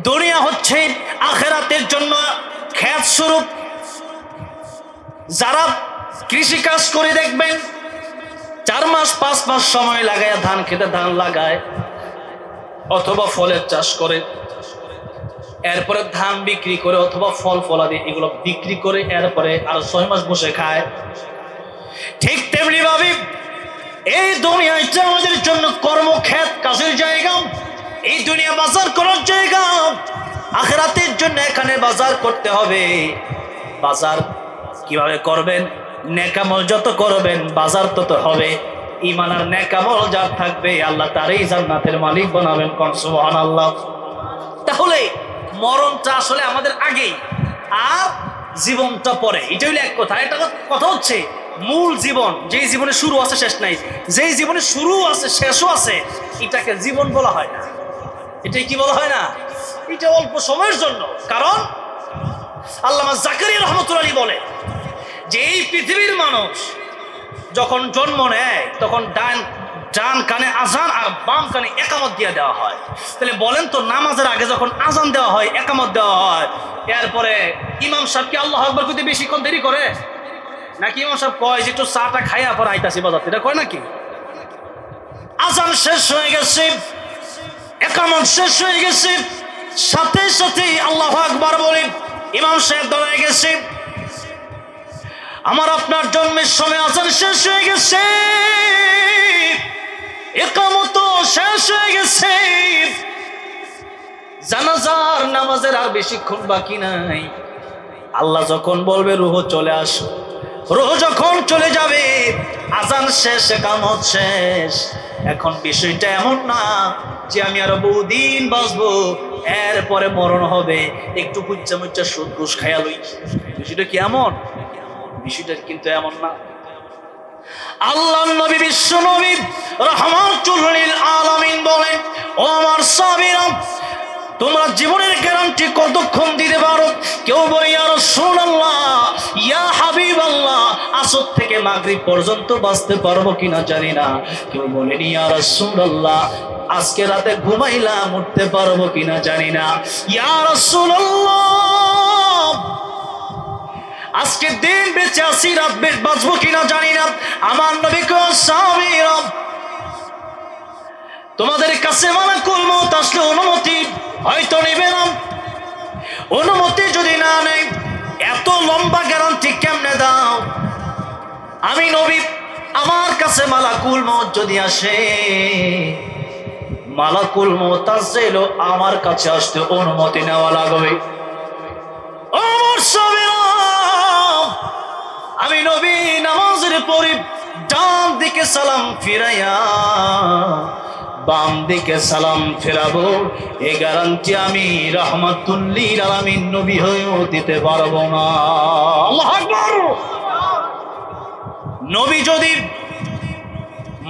দুনিয়া হচ্ছে আখিরাতের জন্য ক্ষেত স্বরূপ যারা কৃষি কাজ করে দেখবেন 4 মাস 5 মাস সময় লাগায় ধান খেতে ধান লাগায় অথবা ফলের চাষ করে, এরপরে ধান বিক্রি করে অথবা ফল ফলাদি এগুলো বিক্রি করে এরপরে আরো 6 মাস বসে খায়। ঠিক তেমনি ভাবে এই দুনিয়াটা আমাদের জন্য কর্মক্ষেত, কাজের জায়গা। এই দুনিয়া বাজার করার জায়গা, আখিরাতের জন্য এখানে বাজার করতে হবে। বাজার কিভাবে করবেন? নেকামল যত করবেন বাজার তত হবে। ঈমান আর নেকামল যার থাকবে আল্লাহ তারই জান্নাতের মালিক বানাবেন। কোন সুবহানাল্লাহ। তাহলে মরণটা আসলে আমাদের আগেই আর জীবনটা পরে, এটা হইলে এক কথা। এটা কথা হচ্ছে মূল জীবন, যেই জীবনে শুরু আছে শেষ নাই, যেই জীবনে শুরু আছে শেষও আছে, এটাকে জীবন বলা হয় না। এটাই কি বলা হয় না? এটা অল্প সময়ের জন্য। কারণ আল্লামা জাকারিয়া রহমতুল্লাহ বলে যে এই পৃথিবীর মানুষ যখন জন্ম নেয় তখন ডান কানে আজান আর বাম কানে একামত দিয়ে দেওয়া হয়। তাহলে বলেন তো, নামাজের আগে যখন আজান দেওয়া হয়, একামত দেওয়া হয়, এরপরে ইমাম সাহেব কি আল্লাহু আকবার কইতে বেশিক্ষণ দেরি করে নাকি? ইমাম সাহেব কয় যে একটু চাটা খাইয়া পর আইতাছি বাজার, এটা কয় নাকি? আজান শেষ হয়ে গেছে, একামত শেষ হয়ে গেছে, সাথে সাথে আল্লাহু আকবার বলে ইমাম সাহেব দাঁড়ায় গেছে। আমার আপনার জন্মের সময় আজান শেষ হয়ে গেছে, একামত শেষ হয়ে গেছে, জানাজার নামাজের আর বেশিক্ষণ বাকি নাই। আল্লাহ যখন বলবে রূহ চলে আসো, রূহ যখন চলে যাবে, আজান শেষ, একামত শেষ। এখন বিষয়টা এমন না যে আমি আরো বহুদিন বাঁচবো, এরপরে মরণ হবে, একটু কুচ্চা মুচ্চা সুদ ঘুষ খাইয়া লই। বিষয়টা কি এমন? বিষয়টা কিন্তু এমন না। আল্লাহর নবী, বিশ্ব নবী রাহমাতুল লিল আলামিন বলেন, ও আমার সাহাবীরা, তোমরা জীবনের গ্যারান্টি কতক্ষণ দিতে পারো? কেউ বলে ইয়া রাসূলুল্লাহ, ইয়া হাবিবাল্লাহ, আসর থেকে মাগরিব পর্যন্ত বাঁচতে পারবো কিনা জানি না। কেউ বলেন ইয়া রাসূলুল্লাহ, আজকে রাতে ঘুমাইলাম উঠতে পারবো কিনা জানি না। ইয়া রাসূলুল্লাহ, আজকে দিন বেঁচে আছি, রাত বাঁচবো কিনা জানি না। আমার নবী কয়, সাহাবীরা, তোমাদের কাছে মালাকুল মউত আসলে অনুমতি হয়তো নেবে না। অনুমতি যদি না নেই, এত লম্বা গ্যারান্টি কেমনে দাও? আমি নবী, আমার কাছে মালাকুল মউত যদি আসে, মালাকুল মউত আসলে আমার কাছে আসতে অনুমতি নেওয়া লাগবে। আমার সাহাবীরা, আমি নবী নামাজের পরে ডান দিকে সালাম ফিরাইয়া বাম দিকে সালাম ফেরাবো, এই গ্যারান্টি আমি রাহমাতুল লিল আলামিন নবী হয়েও দিতে পারবো না। আল্লাহু আকবার। নবী যদি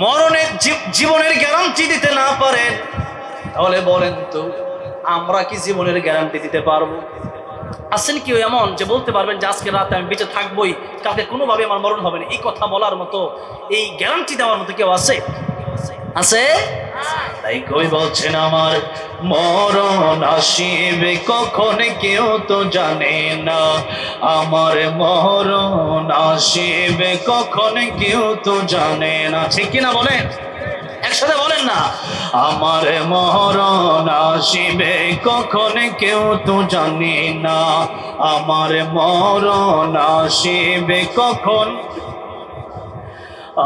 মরণের জীবনের গ্যারান্টি দিতে না পারেন, তাহলে বলেন তো আমরা কি জীবনের গ্যারান্টি দিতে পারবো? আছেন কি এমন যে বলতে পারবেন যে আজকে রাতে আমি বেঁচে থাকবোই, কালকে কোনোভাবে আমার মরণ হবে না? এই কথা বলার মতো, এই গ্যারান্টি দেওয়ার মতো কেউ আছে? আছে? তাই কই বলছেন, আমার মরণ আসিবে কখন কেউ তো জানে না, আমার মরণ আসিবে কখন কেউ তো জানে না। ঠিক কিনা বলেন? একসাথে বলেন না, আমার মরণ আসিবে কখন কেউ তো জানে না, আমার মরণ আসিবে কখন।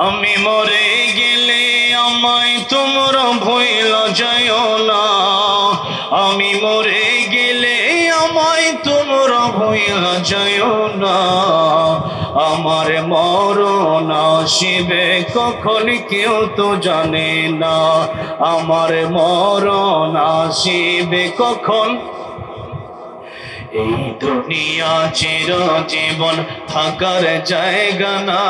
আমি মরে গেলে আমায় তোমরা ভুইলা যাইও না, আমি মরে গেলে আমায় তোমরা ভুইলা যাইও না, আমার মরণ আসিবে কখন কেউ তো জানে না, আমার মরণ আসিবে কখন। এই দুনিয়া চিরজীবন থাকার জায়গা না,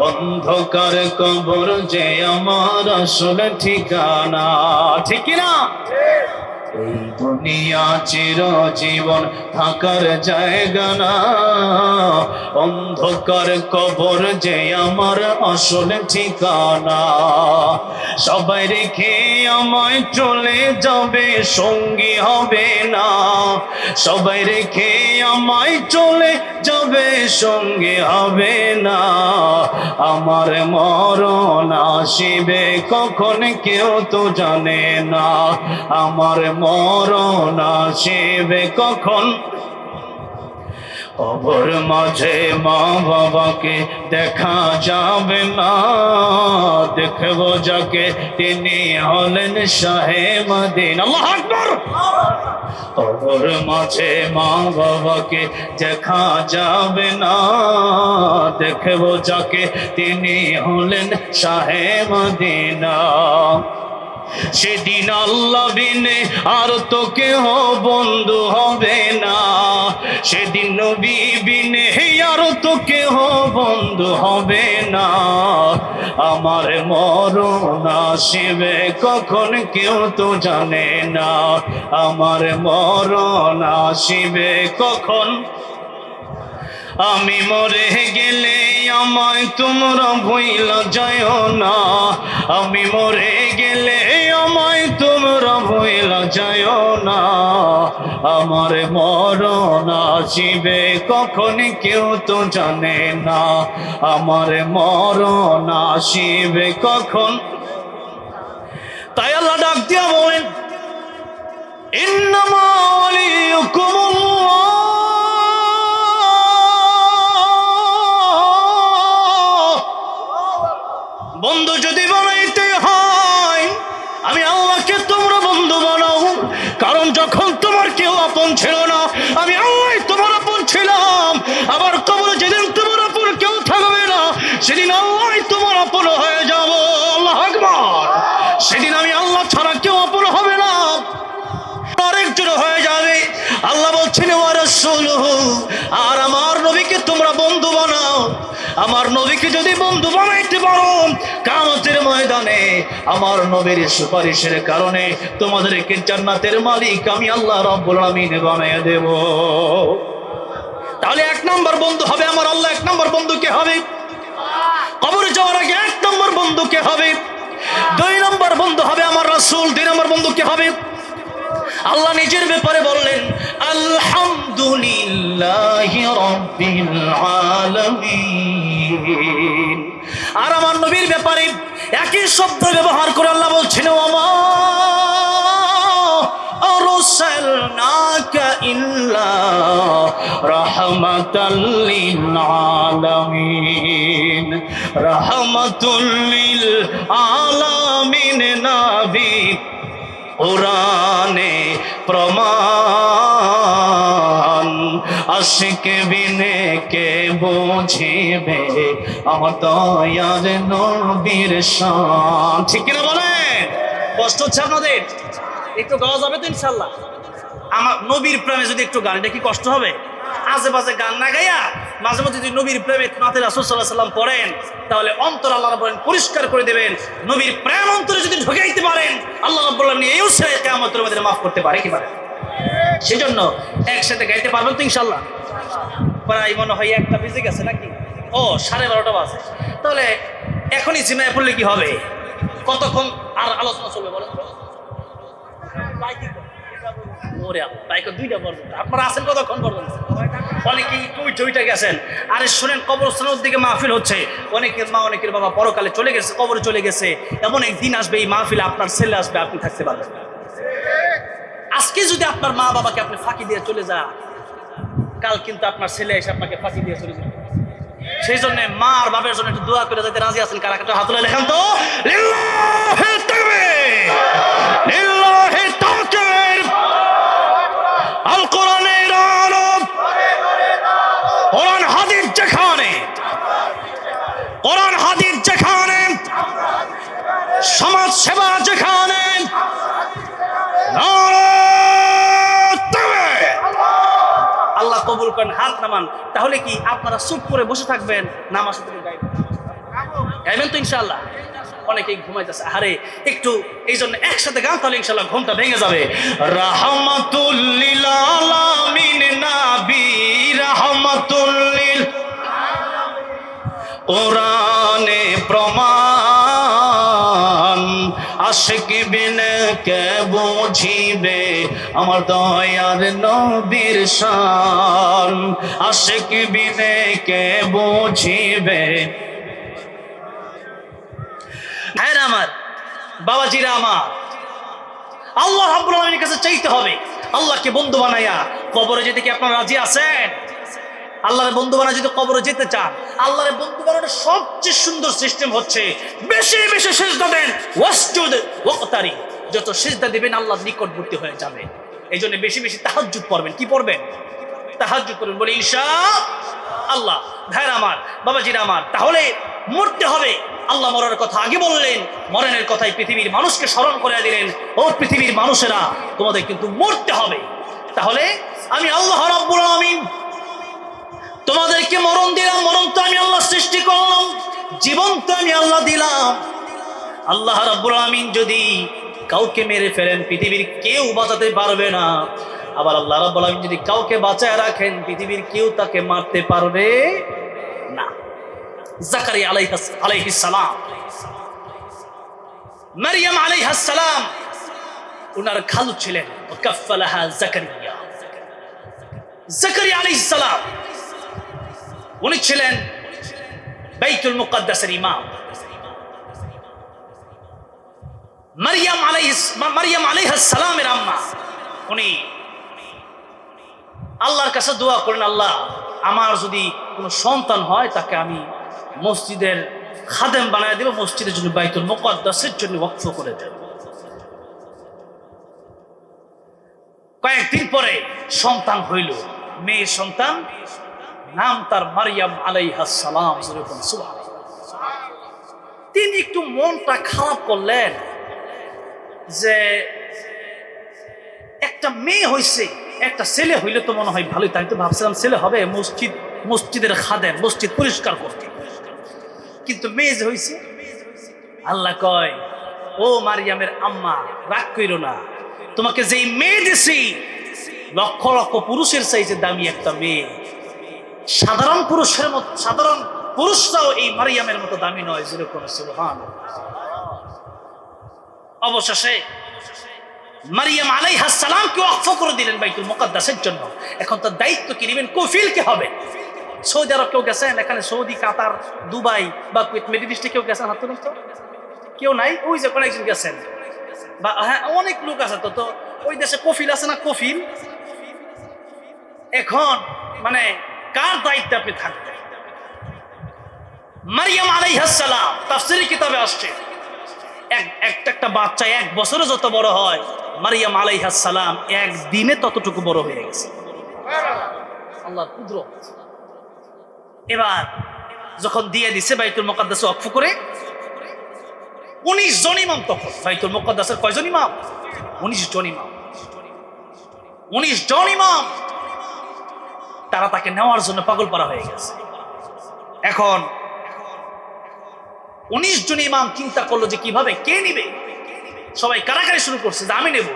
অন্ধকার কবর যে আমার আসল ঠিকানা। ঠিক না? এই দুনিয়া চিরজীবন থাকার জায়গা না, অন্ধকার কবর যে আমার আসল ঠিকানা। সবাই রেখে আমায় চলে যাবে, সঙ্গী হবে না। সবাই রেখে আমায় চলে যাবে, সঙ্গী হবে না। আমার মরণ আসিবে কখন কেউ তো জানে না। আমার মরণ আসিবে কখন। কবর মাঝে মা বাবাকে দেখা যাবে না, দেখবো যাকে তিনি হলেন শাহে মদিনা। আল্লাহু আকবার। কবর মাঝে মা বাবাকে দেখা যাবে না, দেখবো যাকে তিনি হলেন শাহে মদিনা। সেদিন আল্লাহ বিনে আর তো কেহ বন্ধু হবে না। সেদিন নবী বিনে আর তো কেহ বন্ধু হবে না। আমার মরণ আসিবে কখন কেউ তো জানে না। আমার মরণ আসিবে কখন। আমি মরে গেলে আমায় তোমরা ভুইলা যাও না। আমি মরে গেলে আমায় তোমরা ভুইলা যাও না। আমার মরণ আসিবে কখন কেউ তো জানে না। আমার মরণ আসিবে কখন। তাই আল্লাহ ডাক দিয়া বলেন, ইন্নামা ওয়ালিয়ুকুমুল্লাহ। বন্ধু যদি বানাইতে হয় আমি আল্লাহকে তোমরা বন্ধু বানাও। কারণ যখন তোমার কেউ আপন ছিল না, আমি আল্লাহ তোমার আপন ছিলাম। আবার কবরে যেদিন তোমার আপন কেউ থাকবে না, সেদিন আল্লাহ তোমার আপন হয়ে যাব। আল্লাহু আকবার। সেদিন আমি আল্লাহ ছাড়া কেউ আপন হবে না, আরেকজন হয়ে যাবে। আল্লাহ বলছেন ওয়া রাসূলুহু, আর আমার নবীকে তোমরা বন্ধু বানাও। আমার নবীকে যদি বন্ধু বানাইতে পারো, কিয়ামতের ময়দানে আমার নবীর সুপারিশের কারণে তোমাদেরকে জান্নাতের মালিক আমি আল্লাহ রাব্বুল আলামিন বানায় দেব। তাহলে এক নম্বর বন্ধু হবে আমার আল্লাহ। এক নম্বর বন্ধু কে হবে? কবরে যাওয়ার আগে এক নম্বর বন্ধু কে হবে? দুই নম্বর বন্ধু হবে আমার রাসূল। দুই নম্বর বন্ধু কে হবে? আল্লাহ নিজের ব্যাপারে বললেন, আলহামদুলিল্লাহি রাব্বিল আলামিন। আর আমার নবীর ব্যাপারে একই শব্দ ব্যবহার করে আল্লাহ বলছেন, ওমা আরসালনাকা ইল্লা রাহমাতাল লিল আলামিন। রাহমাতুল লিল আলামিন নবী কোরআনে প্রমাণ। আশিক বিনে কে বুঝিবে আমার দয়ার নবীর শান। ঠিক কিনা বলেন? কষ্ট হচ্ছে আপনাদের? একটু গাওয়া যাবে তো ইনশাল্লাহ? আমার নবীর প্রেমে যদি একটু গান, এটা কি কষ্ট হবে? আজে বাজে গান না গাইয়া মাঝে মধ্যে যদি নবীর প্রেমে নাতে রাসূল সাল্লাল্লাহু আলাইহি সাল্লাম পড়েন, তাহলে অন্তর আল্লাহ রাব্বুল আলামিন পরিষ্কার করে দেবেন। নবীর প্রেম অন্তরে যদি ঢুকাইতে পারেন, আল্লাহ রাব্বুল আলামিন এই উৎসাহে কিয়ামতের মধ্যে মাফ করতে পারে কি পারে? সেজন্য একসাথে গাইতে পারবেন তো ইনশাআল্লাহ? প্রায় মনে হয় একটা বেজে গেছে নাকি? ও 12:30 বাজে। তাহলে এখনই জিমায় পড়লে কি হবে? কতক্ষণ আর আলোচনা চলবে বলেন তো? ওরে বাইকে 2টা পর্যন্ত। আপনারা আছেন কতক্ষণ পর্যন্ত? অনেকেই টুইটা গেছেন। আরে শুনেন, কবরস্থানের দিকে মাহফিল হচ্ছে। অনেকের মা অনেকের বাবা পরকালে চলে গেছে, কবরে চলে গেছে। এমন একদিন আসবে এই মাহফিলে আপনার ছেলে আসবে, আপনি থাকতে পারবেন। আজকে যদি আপনার মা বাবাকে আপনি ফাঁকি দিয়ে চলে যান, কাল কিন্তু আপনার ছেলে এসে আপনাকে ফাঁকি দিয়ে চলে যাবে। সেই জন্য মা আর বাবার জন্য একটু দোয়া করে যাতে রাজি আছেন। কারা কাটা হাত তুলে লেখান তো। লিল্লাহি তাকবীর, লিল্লাহি তাকবীর। আল কোরআনের আলো, কোরআন হাদিস যেখানে, কোরআন হাদিস যেখানে, সমাজ সেবা যেখানে, আল্লাহ কবুল করেন। হাত নামান। তাহলে কি আপনারা চুপ করে বসে থাকবেন? নামাজ গাইবেন তো ইনশাআল্লাহ? অনেকেই ঘুমাইতেছে, আরে একটু এই জন্য একসাথে গান, তাহলে ইনশাল্লাহ ঘুমটা ভেঙে যাবে। রাহমাতুল লিল আলামিন নবী রাহমাতুল লিল কোরআনে প্রমাণ, আশিক বিনে কে বুঝিবে আমার দয়ার নবীর শান, আশিক বিনে কে বুঝিবে। হ্যাঁ আমার বাবাজিরা, আমার আল্লাহ রাব্বুল আলামিনের কাছে চাইতে হবে। আল্লাহকে বন্ধু বানাইয়া কবরে যেতে কি আপনারা রাজি আছেন? আল্লাহর বন্ধু বানায় যদি কবরে যেতে চান, আল্লাহর বন্ধু বানানোর সবচেয়ে সুন্দর সিস্টেম হচ্ছে বেশি বেশি সিজদা দেন, ওয়াসজুদ ওয়াকতারি, যত সিজদা দিবেন আল্লাহর নিকটবর্তী হয়ে যাবে। এই জন্য বেশি বেশি তাহাজ্জুদ পড়বেন। কি পড়বেন? তাহাজ্জুদ পড়বেন, বলি ইনশাআল্লাহ। ভাইরা আমার, বাবাজিরা আমার, তাহলে মরতে হবে। আল্লাহ মরার কথা আগে বললেন, মরণের কথাই পৃথিবীর মানুষকে স্মরণ করে দিলেন, ও পৃথিবীর মানুষেরা তোমাদের কিন্তু মরতে হবে। তাহলে আমি আল্লাহ রাব্বুল আলামিন তোমাদেরকে মরণ দিলাম, মরণ তো আমি আল্লাহ সৃষ্টি করলাম, জীবন তো আমি আল্লাহ দিলাম। আল্লাহ রাব্বুল আলামিন যদি কাউকে মেরে ফেলেন, পৃথিবীর কেউ বাঁচাতে পারবে না। আবার আল্লাহ রাব্বুল আলামিন যদি কাউকে বাঁচায় রাখেন, পৃথিবীর কেউ তাকে মারতে পারবে না। জাকারিয়া আলাইহিস সালাম, মারইয়াম আলাইহিস সালাম উনার খালু ছিলেন, ওয়াকাফালাহা জাকারিয়া। জাকারিয়া আলাইহিস সালাম উনি ছিলেন বাইতুল মুকাদ্দাসের ইমাম। মারইয়াম আলাইহিস সালামের আম্মা, উনি আল্লাহর কাছে দোয়া করেন, আল্লাহ আমার যদি কোনো সন্তান হয় তাকে আমি মসজিদের খাদেম বানায় দেব, মসজিদের জন্য বাইতুল মুকাদ্দাসের জন্য ওয়াকফ করে দেব। কয়েকদিন পরে সন্তান হইল, মেয়ে সন্তান, নাম তার মারইয়াম আলাইহিস সালাম। তিনি একটু মনটা খারাপ করলেন যে একটা মেয়ে হইছে, একটা ছেলে হইলে তো মনে হয় ভালোই। তাই তো ভাবছিলাম ছেলে হবে, মসজিদের খাদেম, মসজিদ পরিষ্কার করতে, কিন্তু মেয়ে যে হইছে। আল্লাহ কয়, ও মারইয়ামের আম্মা, রাগ কইরো না, তোমাকে যেই মেয়ে দিছি লক্ষ লক্ষ পুরুষের চাইতে দামি একটা মেয়ে। সাধারণ পুরুষের মতো, সাধারণ পুরুষরাও এই মারইয়ামের মতো দামি নয়। যেরকম সুবহানাল্লাহ। অবশেষে মারইয়াম আলাইহিস সালামকে ওয়াকফ করে দিলেন বাইতুল মুকাদ্দাসের জন্য। এখন তার দায়িত্ব কি নেবেন? কফিল কে হবে? সৌদি আরব কেউ গেছেন? এখানে সৌদি, কাতার, দুবাই বা কুয়েত, মিডল ইস্টে কেউ গেছেন? হাত তুলুন তো। কেউ নাই? ওই যে অনেকজন গেছেন, বা হ্যাঁ অনেক লোক আছে। তো ওই দেশে কফিল আছে না? কফিল এখন মানে কার দায়িত্বে আপনি থাকবেন? মারইয়াম আলাইহিস সালাম তাফসীরের কিতাবে আসছে, একটা বাচ্চা 1 বছরে যত বড় হয়, মারইয়াম আলাইহিস সালাম একদিনে ততটুকু বড় হয়ে গেছে। আল্লাহর কুদরত। এবার যখন দিয়ে দিছে বাইতুল মুকাদ্দাস ওয়াকফ করে, 19 জন ইমাম, তখন বাইতুল মুকাদ্দাসের কয়জন ইমাম? 19 জন ইমাম। 19 জন ইমাম তারা তাকে নেওয়ার জন্য পাগল পারা হয়ে গেছে। এখন 19 জন ইমাম চিন্তা করলো যে কিভাবে, কে নিবে? সবাই কারাকারি শুরু করছে যে আমি নেব।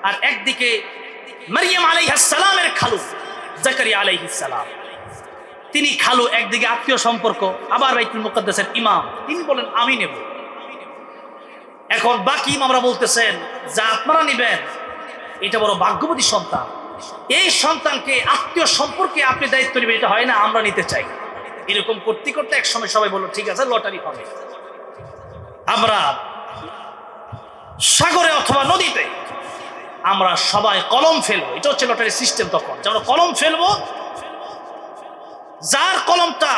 আর একদিকে মারইয়াম আলাইহিস সালামের খালু জাকারিয়া আলাইহিস সালাম, তিনি খালু, একদিকে আত্মীয় সম্পর্ক, আবার বাইতুল মুকাদ্দাসের ইমাম, তিনি বলেন আমি নেব। এখন বাকি ইমামরা বলতেছেন যা আপনারা নেবেন, এটা বড় ভাগ্যবতী সন্তান, এই সন্তানকে আত্মীয় সম্পর্কে আপনি দায়িত্ব নেবেন, এটা হয় না, আমরা নিতে চাই। এরকম করতে করতে এক সময় সবাই বলল ঠিক আছে, লটারি হবে, আমরা সাগরে অথবা নদীতে আমরা সবাই কলম ফেলবো। এটা হচ্ছে লটারি সিস্টেম। তখন আমরা কলম ফেলবো, যার কলমটা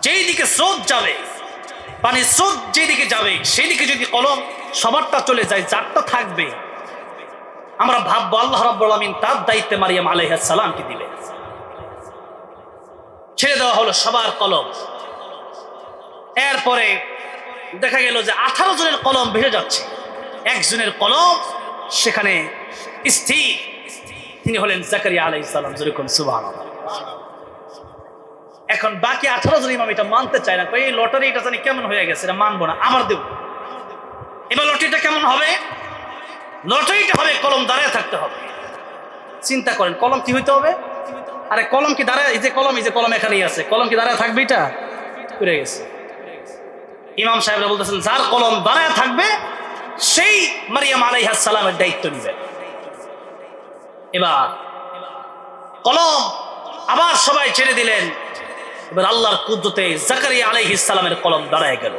যেই দিকে স্রোত যাবে, পানির স্রোত যেদিকে যাবে সেই দিকে যদি কলম সবারটা চলে যায়, যারটা থাকবে, আমরা ভাববো আল্লাহ রাব্বুল আলামিন তার দায়িত্বে মারইয়াম আলাইহিস সালামকে দিবেন। ছেড়ে দেওয়া হলো সবার কলম। এরপরে দেখা গেল যে 18 জনের কলম ভেসে যাচ্ছে, একজনের কলম সেখানে স্থির, তিনি হলেন জাকারিয়া আলাইহিস সালাম। যেরকম সুবহানাল্লাহ। এখন বাকি 18 জন ইমাম এটা মানতে চায় না, এই লটারি এটা জানি কেমন হয়ে গেছে, এটা মানবো না, আবার দেব। এবার লটারিটা কেমন হবে? লটারিটা হবে কলম দাঁড়ায় থাকতে হবে। চিন্তা করেন কলম কি হইতে হবে? আরে কলম কি দাঁড়ায়, এই যে কলম এখানেই আছে, কলম কি দাঁড়ায় থাকবে? এটা পুড়ে গেছে। ইমাম সাহেবরা বলতেছেন যার কলম দাঁড়ায় থাকবে সেই মারিয়াম আলাইহিস সালামের দায়িত্ব নেবে। এবার কলম আবার সবাই ছেড়ে দিলেন। এবার আল্লাহর কুদরতে জাকারিয়া আলাইহিস সালামের কলম দাঁড়ায় গেল।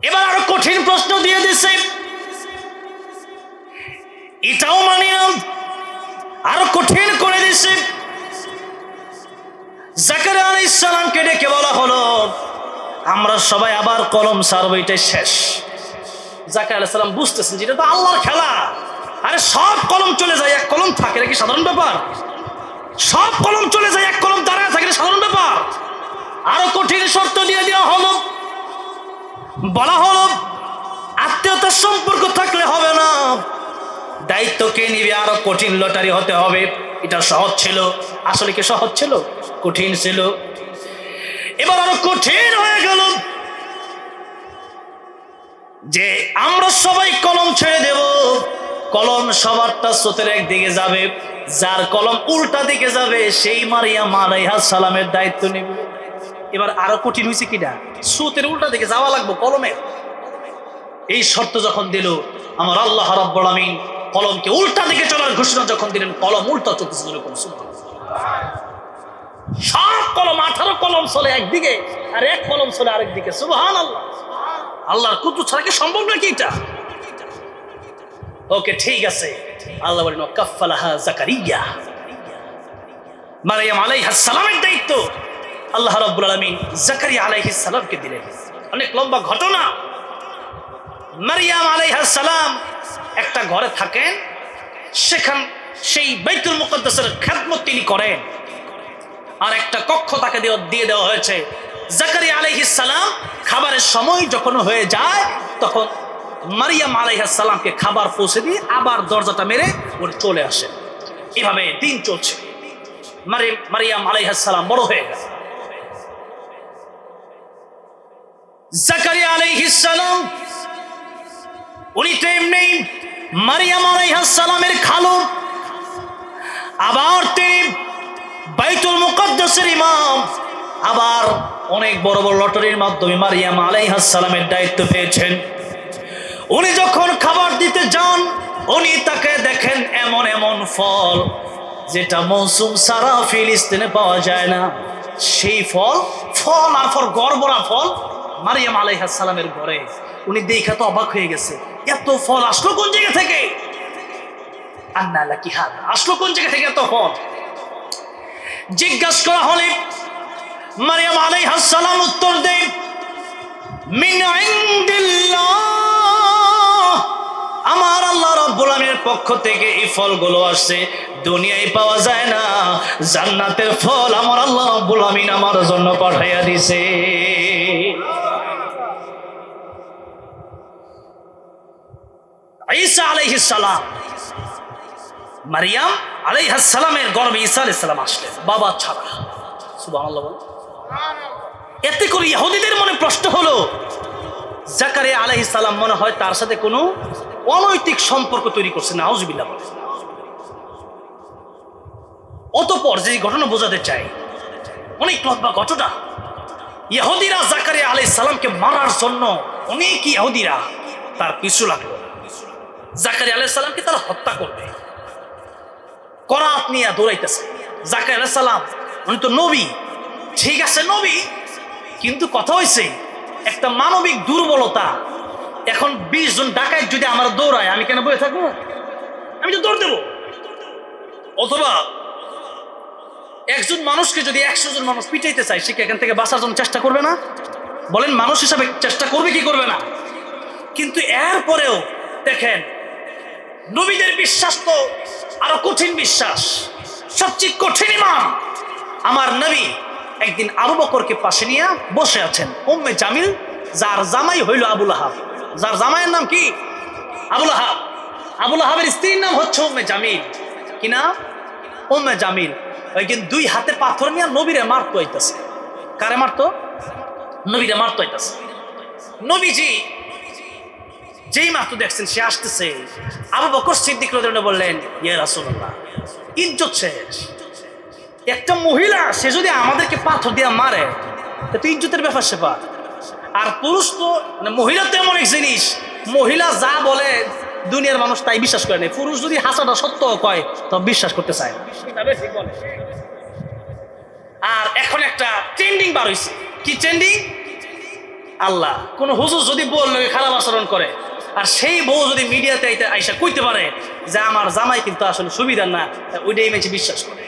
এবার আরো কঠিন প্রশ্ন দিয়ে দিছে, এটাও মানি না, আরো কঠিন করে দিছে। জাকারিয়া আলাইহিস সালামকে ডেকে বলা হলো আমরা সবাই আবার কলম ছাড়বো, এটাই শেষ। জাকারিয়া আলাইহিস সালাম বুঝতেছেন যেটা তো আল্লাহর খেলা, আরে সব কলম চলে যায় এক কলম থাকে, এটা কি সাধারণ ব্যাপার? সব কলম চলে যায় এক কলম দাঁড়ায় থাকে, এটা সাধারণ ব্যাপার? আরো কঠিন শর্ত দিয়ে দেওয়া হলো, বলা হলো আত্মীয়তার সম্পর্ক থাকলে হবে না, দায়িত্ব কে নিবে, আরো কঠিন লটারি হতে হবে। এটা সহজ ছিল, আসলে কি সহজ ছিল? কঠিন ছিল। এবার আরো কঠিন হয়ে গেল যে আমরা সবাই কলম ছেড়ে দেব, কলম সবারটা স্রোতের একদিকে যাবে, যার কলম উল্টা দিকে যাবে সেই মারিয়াম আলাইহিস সালামের দায়িত্ব নেবে। এবার আরো কঠিন হয়েছে কিনা, স্রোতের উল্টা দিকে যাওয়া লাগবে কলমে। এই শর্ত যখন দিল আমার আল্লাহ রাব্বুল আমিন কলমকে উল্টা দিকে চলার ঘোষণা যখন দিলেন, কলম উল্টা চলতেছে। সব কলম 18 কলম চলে একদিকে আর এক কলম চলে আরেক দিকে। সুবহানাল্লাহ, আল্লাহর কুদরত ছাড়া কি সম্ভব নাকি এটা? ওকে ঠিক আছে, আল্লাহ বলেন কাফালাহা জাকারিয়া, মারিয়াম আলাইহিস সালামের দায়িত্ব আল্লাহ রাব্বুল আলামিন জাকারিয়া আলাইহিস সালামকে দিলেন। অনেক লম্বা ঘটনা। মারিয়াম আলাইহিস সালাম একটা ঘরে থাকেন, সেখান সেই বাইতুল মুকদ্দাসের খেদমত তিনি করেন, আর একটা কক্ষ তাকে দিয়ে দেওয়া হয়েছে। জাকারিয়া আলাইহিস সালাম খাবারের সময় যখন হয়ে যায় তখন মারিয়াম আলাইহিস সালামকে খাবার পৌঁছে দিয়ে আবার দরজাটা মেরে উনি চলে আসেন। এভাবে দিন চলছে। মারিয়াম আলাইহিস সালাম বড় হয়ে গেল। জাকারিয়া আলাইহিস সালাম উনি তো এমনি মারিয়াম আলাইহিস সালামের খালু, আবার তিনি বাইতুল মুকদ্দাসের ইমাম, আবার অনেক বড় বড় লটারির মাধ্যমে মারিয়াম আলাইহিস সালামের দায়িত্ব পেয়েছেন। উনি যখন খাবার দিতে যান উনি তাকে দেখেন এমন এমন ফল যেটা মৌসুম সারা ফিলিস্তিনে পাওয়া যায় না। সেই ফল আর ফল, গড়বড়া ফল মারিয়াম আলাইহিস সালামের ঘরে। উনি দেখে তো অবাক হয়ে গেছে, এত ফল আসলো কোন জায়গা থেকে? আন্না লাকি হাদা, আসলো কোন জায়গা থেকে এত ফল? জিজ্ঞাসা করা হলে মারিয়াম আলাইহিস সালাম উত্তর দেন মিন ইনদিল্লাহ, আমার আল্লাহ রাব্বুল আমিনের পক্ষ থেকে এই ফলগুলো আসছে, দুনিয়ায় পাওয়া যায় না, জান্নাতের ফল আমার আল্লাহ রাব্বুল আমিন আমার জন্য পাঠাইয়া দিয়েছে। ঈসা আলাইহিস সালাম, মারিয়াম আলাইহিস সালামের গর্ভে ঈসা আলাইহিস সালাম আসলেন বাবা ছাড়া। সুবহানাল্লাহ বল। এতে করে ইহুদিদের মনে প্রশ্ন হলো, জাকারিয়া আলাইহিস সালাম মনে হয় তার সাথে কোনো অনৈতিক সম্পর্ক তৈরি করছে। নাউজুবিল্লাহ। অতঃপর যে ঘটনা বোঝাতে চাই, অনেক লম্বা ঘটনা। ইহুদিরা জাকারিয়া আলাইহিস সালামকে মারার জন্য অনেক ইহুদিরা তার পিছু লাগলো। জাকারিয়া আলাইহিস সালামকে তারা হত্যা করবে, করাত নিয়ে দৌড়াইতেছে। জাকারিয়া আলাইহিস সালাম উনি তো নবী, ঠিক আছে নবী, কিন্তু কথা হয়েছে একটা মানবিক দুর্বলতা। এখন 20 জন ডাকাত যদি আমার দৌড়ায়, আমি কেন বয়ে থাকবো? আমি তো দৌড় দেবো। অথবা একজন মানুষকে যদি 100 জন মানুষ পিটাইতে চায়, সে কি এখান থেকে বাঁচার জন্য চেষ্টা করবে না? বলেন, মানুষ হিসাবে চেষ্টা করবে কি করবে না? কিন্তু এরপরেও দেখেন, নবীদের বিশ্বাস তো আরো কঠিন বিশ্বাস, সবচেয়ে কঠিন ইমান। আমার নবী একদিন আবু বকরকে পাশে নিয়ে বসে আছেন। উম্মে জামিল, যার জামাই হইল আবুল আহাব, যার জামাইয়ের নাম কি? আবুল আহাব। আবুল আহাবের স্ত্রীর নাম হচ্ছে উম্মে জামিল। কি নাম? উম্মে জামিল। ওই কিন্তু দুই হাতে পাথর নিয়ে নবীরে মারতো হইতেছে। কারে মারতো? নবীরে মারতো হইতেছে। নবীজি যেই মাত্র দেখছেন সে আসতেছে, আবু বকর সিদ্দিক রাদিয়াল্লাহু আনহু বললেন, ইয়া রাসূলুল্লাহ, ইজ্জত শেষ। একটা মহিলা সে যদি আমাদেরকে পাথর দিয়ে মারে তো ইজ্জতের ব্যাপার সেপার। আর পুরুষ তো মানে মহিলা তো এমন এক জিনিস, মহিলা যা বলে দুনিয়ার মানুষ তাই বিশ্বাস করে নেই। পুরুষ যদি হাসাটা সত্য কয় তো বিশ্বাস করতে চায় না। আর এখন একটা ট্রেন্ডিং বার হয়েছে। কি ট্রেন্ডিং? আল্লাহ, কোন হুজুর যদি বললে খারাপ আচরণ করে আর সেই বউ যদি মিডিয়াতে আইসা কইতে পারে যে আমার জামাই কিন্তু আসলে সুবিধার না, ওইটাই মেয়েছে বিশ্বাস করে।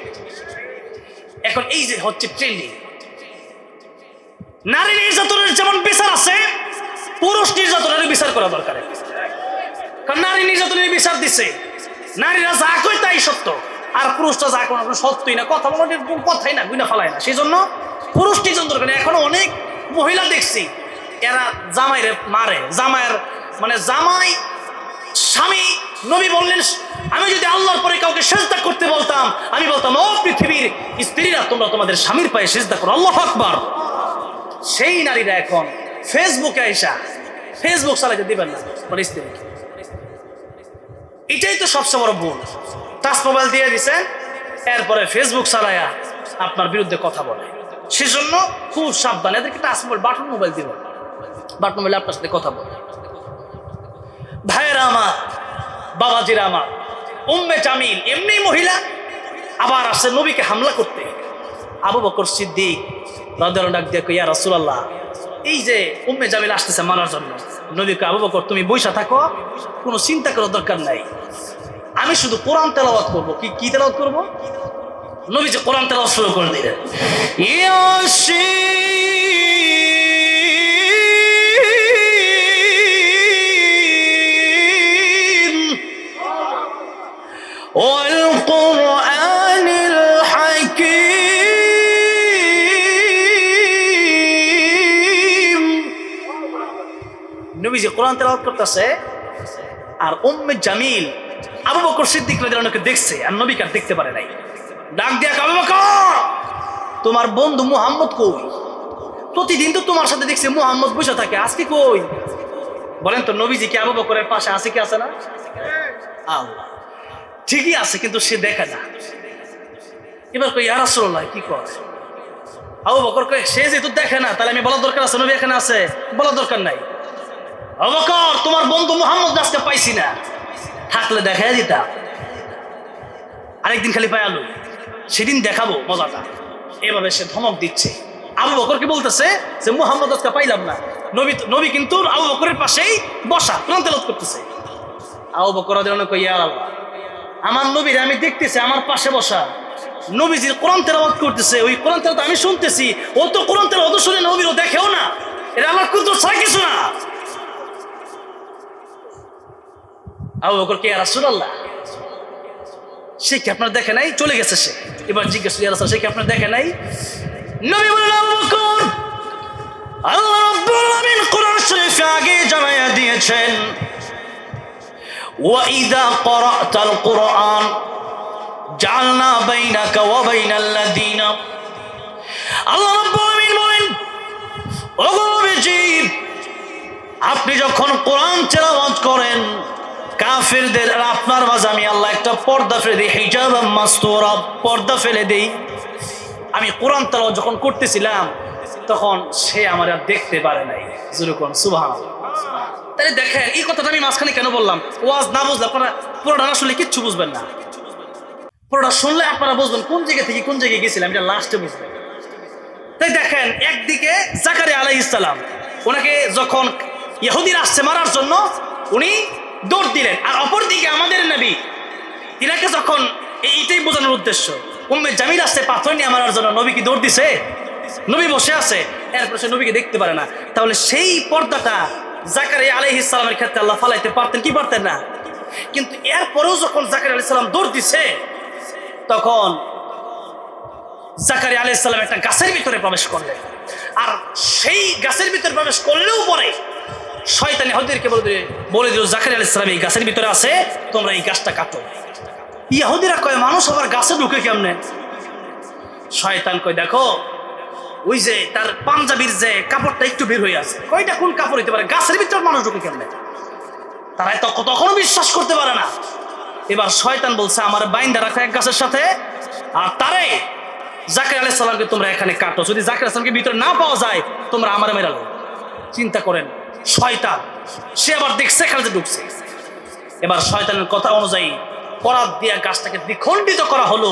এখন এই যে হচ্ছে ট্রেন্ডিং, নারী নির্যাতনের যেমন বিচার আছে, পুরুষ নির্যাতনের বিচার করা দরকার। কারণ নারী নির্যাতনের বিচার দিছে, নারীরা যা কয় তাই সত্য, আর পুরুষটা যা কোনো সত্যই না, কথা বলার কথাই না, গুনা ফেলায় না। সেই জন্য পুরুষ নির্যাতন দরকার। এখনো অনেক মহিলা দেখছি এরা জামাইরে মারে। জামাইয়ের মানে জামাই স্বামী, নবী বললেন আমি যদি আল্লাহর পরে কাউকে সিজদা করতে বলতাম, আমি বলতাম ও পৃথিবীর স্ত্রীরা তোমরা তোমাদের স্বামীর পায়ে সিজদা করো, আল্লাহু আকবার। সেই নারীরা এখন ফেসবুকে আইসা ফেসবুক চালাতে দিবেন না মানে স্ত্রীকে। এটাই তো সবচেয়ে বড় ভুল। টাচ মোবাইল দিয়ে দিচ্ছেন, এরপরে ফেসবুক চালায়া আপনার বিরুদ্ধে কথা বলে। সেজন্য খুব সাবধান, এদেরকে টাচ মোবাইল বাটন মোবাইল দিব, বাটন মোবাইল আপনার সাথে কথা বলে। ভাইয়েরা আমার, বাবাজিরা আমার, উম্মে জামিল এমনি মহিলা, আবার আসছে নবীকে হামলা করতে। আবু বকর সিদ্দিক রাদিয়াল্লাহু আনহু ডাক দিয়ে কই, ইয়া রাসূলুল্লাহ, এই যে উম্মে জামিল আসতেছে মারার জন্য। নবীকে, আবু বকর তুমি বইসা থাকো, কোনো চিন্তা করার দরকার নাই, আমি শুধু কোরআন তেলাওয়াত করবো। কি তেলাওয়াত করবো? নবী যে কোরআন তেলাওয়াত শুরু করে দিলেন, والقرآن الحكيم। নবী যে কোরআন তেলাওয়াত করতেছে, আর উম্মে জামিল আবু বকর সিদ্দিক রাদিয়াল্লাহু আনহু দেখছে, আর নবীকে আর দেখতে পারে নাই। ডাক দিয়া, আবু বকর, তোমার বন্ধু মুহাম্মদ কই? প্রতিদিন তো তোমার সাথে দেখছি মুহাম্মদ বসে থাকে, আজকে কই? বলেন তো, নবীজি কি আবু বকরের পাশে আছে কি আছে না? আল্লাহ, ঠিকই আছে, কিন্তু সে দেখে না। এবার কই, ইয়া রাসূলুল্লাহ কি করে? আবু বকর কই, সে যেহেতু দেখে না তাহলে আমি বলার দরকার আছে নবী এখানে আছে? বলার দরকার নাই। আবু বকর, তোমার বন্ধু মুহাম্মদ আজকে পাইছি না, থাকলে দেখাই দিতাম। আরেকদিন খালি পাই আলু, সেদিন দেখাবো মজাটা। এভাবে সে ধমক দিচ্ছে। আবু বকরকে বলতেছে যে মুহাম্মদ আজকে পাইলাম না। নবী কিন্তু আবু বকরের পাশেই বসা, কোরআন তেলাওয়াত করতেছে। আবু বকর রাদিয়াল্লাহু আনহু কই, ইয়া আল্লাহ, আমার নবীর আমি দেখতেছি আমার পাশে বসা, নবীজি কোরআন তেলাওয়াত করতেছে, ওই কোরআন তেলাওয়াত আমি শুনতেছি, ও তো কোরআন তেলাওয়াত শুনে নবীর ও দেখেও না, এটা আমার কুদরত ছাড়া কিছু না। আবু বকর কে, ইয়া রাসূলুল্লাহ, সে কি আপনার দেখে নাই? চলে গেছে সে। এবার জিজ্ঞেস, ইয়া রাসূল, সে কি আপনার দেখে নাই? নবী বলেন, আবু বকর, আল্লাহ রাব্বুল আলামিন কোরআন শরীফে আগে জানাইয়া দিয়েছেন, ওয়া ইযা ক্বরাতাল কুরআন জাআলনা বাইনাকা ওয়া বাইনাল্লাযীনা। আল্লাহ রাব্বুল আলামিন বলেন, ও নবীজি, আপনি যখন কোরআন তেলাওয়াত করেন, কাফেরদের আর আপনার মাঝে আমি আল্লাহ একটা পর্দা ফেলে দিই, হিজাবাম মাসতুরা, পর্দা ফেলে দিই। আমি কোরআন তেলাওয়াত যখন করতেছিলাম তখন সে আমার আর দেখতে পারে নাই। যেরকম সুবহানাল্লাহ। তাহলে দেখেন, এই কথাটা আমি মাঝখানে কেন বললাম? ওয়াজ না বুঝলে আপনারা পুরোটা না শুনলে কিচ্ছু বুঝবেন না। পুরোটা শুনলে আপনারা বুঝবেন কোন জায়গা থেকে কোন জায়গায় গেছিলাম, এটা লাস্টে বুঝবেন। তাই দেখেন, একদিকে জাকারিয়া আলাইহিস সালাম, ওনাকে যখন ইহুদিরা আসছে মারার জন্য উনি দৌড় দিলেন, আর অপরদিকে আমাদের নবী, তিনাকে যখন এইটাই বোঝানোর উদ্দেশ্য, উম্মে জামিল আসছে পাথর নিয়ে মারার জন্য, নবী কি দৌড় দিছে? নবী বসে আছে, এরপর সে নবীকে দেখতে পারে না। তাহলে সেই পর্দাটা জাকারিয়া আলাইহিস সালামের ক্ষেত্রে আল্লাহ ফালাইতে পারতেন কি পারতেন না? কিন্তু এরপরেও যখন জাকারিয়া আলাইহিস সালাম দৌড় দিছে, তখন জাকারিয়া আলাইহিস সালাম একটা গাছের ভিতরে প্রবেশ করলেন। আর সেই গাছের ভিতরে প্রবেশ করলেও পরে শয়তান ইহুদিদেরকে বলে দিল, জাকারিয়া আলাইহিস সালাম এই গাছের ভিতরে আছে, তোমরা এই গাছটা কাটো। ইহুদিরা কয়, মানুষ আবার গাছে ঢুকে কেমনে? শয়তান কই দেখো ওই যে তার পাঞ্জাবির যে কাপড়টা একটু বের হয়ে আছে, কয়টা কোন কাপড় হইতে পারে, গাছের ভিতর মানুষ ঢুকে কেমনে? তারা তখনও বিশ্বাস করতে পারে না। এবার শয়তান বলছে আমার বাইন্দা রাখো এক গাছের সাথে, আর তারে জাকির আলাইহিস সালামকে তোমরা এখানে কাটো, যদি জাকির আলাইহিস সালামকে ভিতরে না পাওয়া যায় তোমরা আমার মেরালো। চিন্তা করেন শয়তান, সে আবার দেখছে এখানে ঢুকছে। এবার শয়তানের কথা অনুযায়ী করাত দিয়া গাছটাকে দ্বিখণ্ডিত করা হলো।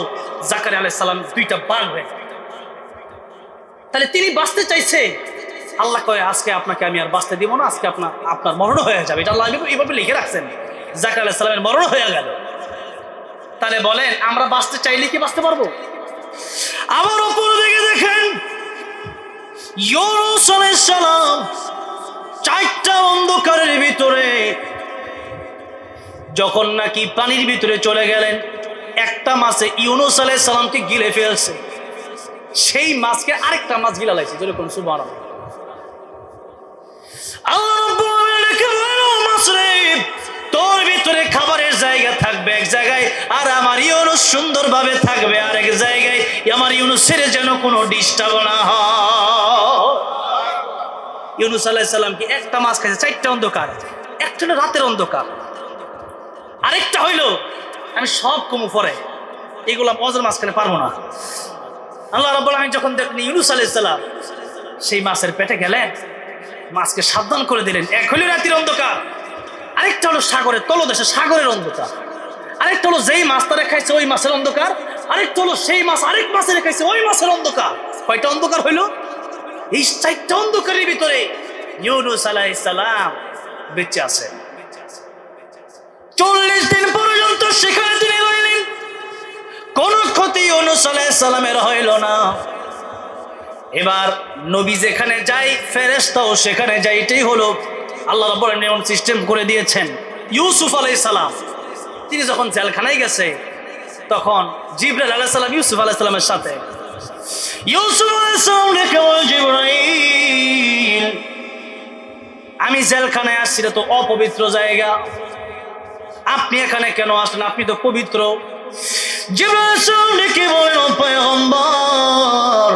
জাকারিয়া আলাইহিস সালাম দুইটা বাঘ হয়ে, তাহলে তিনি বাঁচতে চাইছে। আল্লাহ কয় আজকে আপনাকে আমি আর বাঁচতে দিব না, আজকে আপনার মরণ হয়ে যাবে। এটা আল্লাহ এইভাবে লিখে রাখছেন। জাকারিয়া আলাইহিস সালামের মরণ হয়ে গেল। তাহলে বলেন আমরা বাঁচতে চাইলে কি বাঁচতে পারবো? আবার উপর দিকে দেখেন ইউনূস আলাইহিস সালাম চারটা অন্ধকারের ভিতরে যখন নাকি পানির ভিতরে চলে গেলেন, একটা মাছে ইউনূস আলাইহিস সালামকে গিলে ফেলছে, সেই মাছকে আরেকটা মাছ গিলা লাগছে। যেরকম সুবহানাল্লাহ। আল্লাহ রাব্বুল আলামিন মাছ রে তোর ভিতরে খাবারের জায়গা থাকবে এক জায়গায়, আর আমার ইউনূস সুন্দরভাবে থাকবে আরেক জায়গায়। আমার ইউনূসের যেন কোনো ডিস্টার্ব না হয়। ইউনূস আলাইহিস সালাম কি একটা মাছ খাইছে, চারটা অন্ধকার। একটা হলো রাতের অন্ধকার, আরেকটা হইলো আমি সব কমু পরে এগুলা অজর মাঝখানে পারবো না। আল্লাহ রাব্বুল আলামিন যখন দেখলেন ইউনূস আলাইহিস সালাম সেই মাছের পেটে গেলেন, মাছকে সাবধান করে দিলেন। এক হইল রাতের অন্ধকার, আরেকটা হলো সাগরের তলদেশে সাগরের অন্ধকার, আরেকটা হলো যেই মাছ তারা খাইছে ওই মাছের অন্ধকার, আরেকটা হলো সেই মাছ আরেক মাছের খাইছে ওই মাছের অন্ধকার। কয়টা অন্ধকার হইলো? এই চারটা অন্ধকারের ভিতরে ইউনূস আলাইহিস সালাম বেঁচে আছেন। 40 দিন পর্যন্ত সেখানে তিনি রইলেন, কোন ক্ষতি ইউনূস আলাইহিস সালামের হইল না। এবার নবী যেখানে যায় ফেরেশতাও সেখানে যায়, এটাই হলো আল্লাহ রাব্বুল আলামিন এমন সিস্টেম করে দিয়েছেন। ইউসুফ আলাইহিস সালাম তিনি যখন জেলখানায় গেছে তখন জিবরাইল আলাইহিস সালাম ইউসুফ আলাইহিস সালামের সাথে, ইউসুফ আলাইহিস সালাম ডেকে বলে জিবরাইল আমি জেলখানায় আসছি, তো অপবিত্র জায়গা, আপনি এখানে কেন আসলেন? আপনি তো পবিত্র। জিবরাইল ডেকে বলেন ও পয়গম্বর,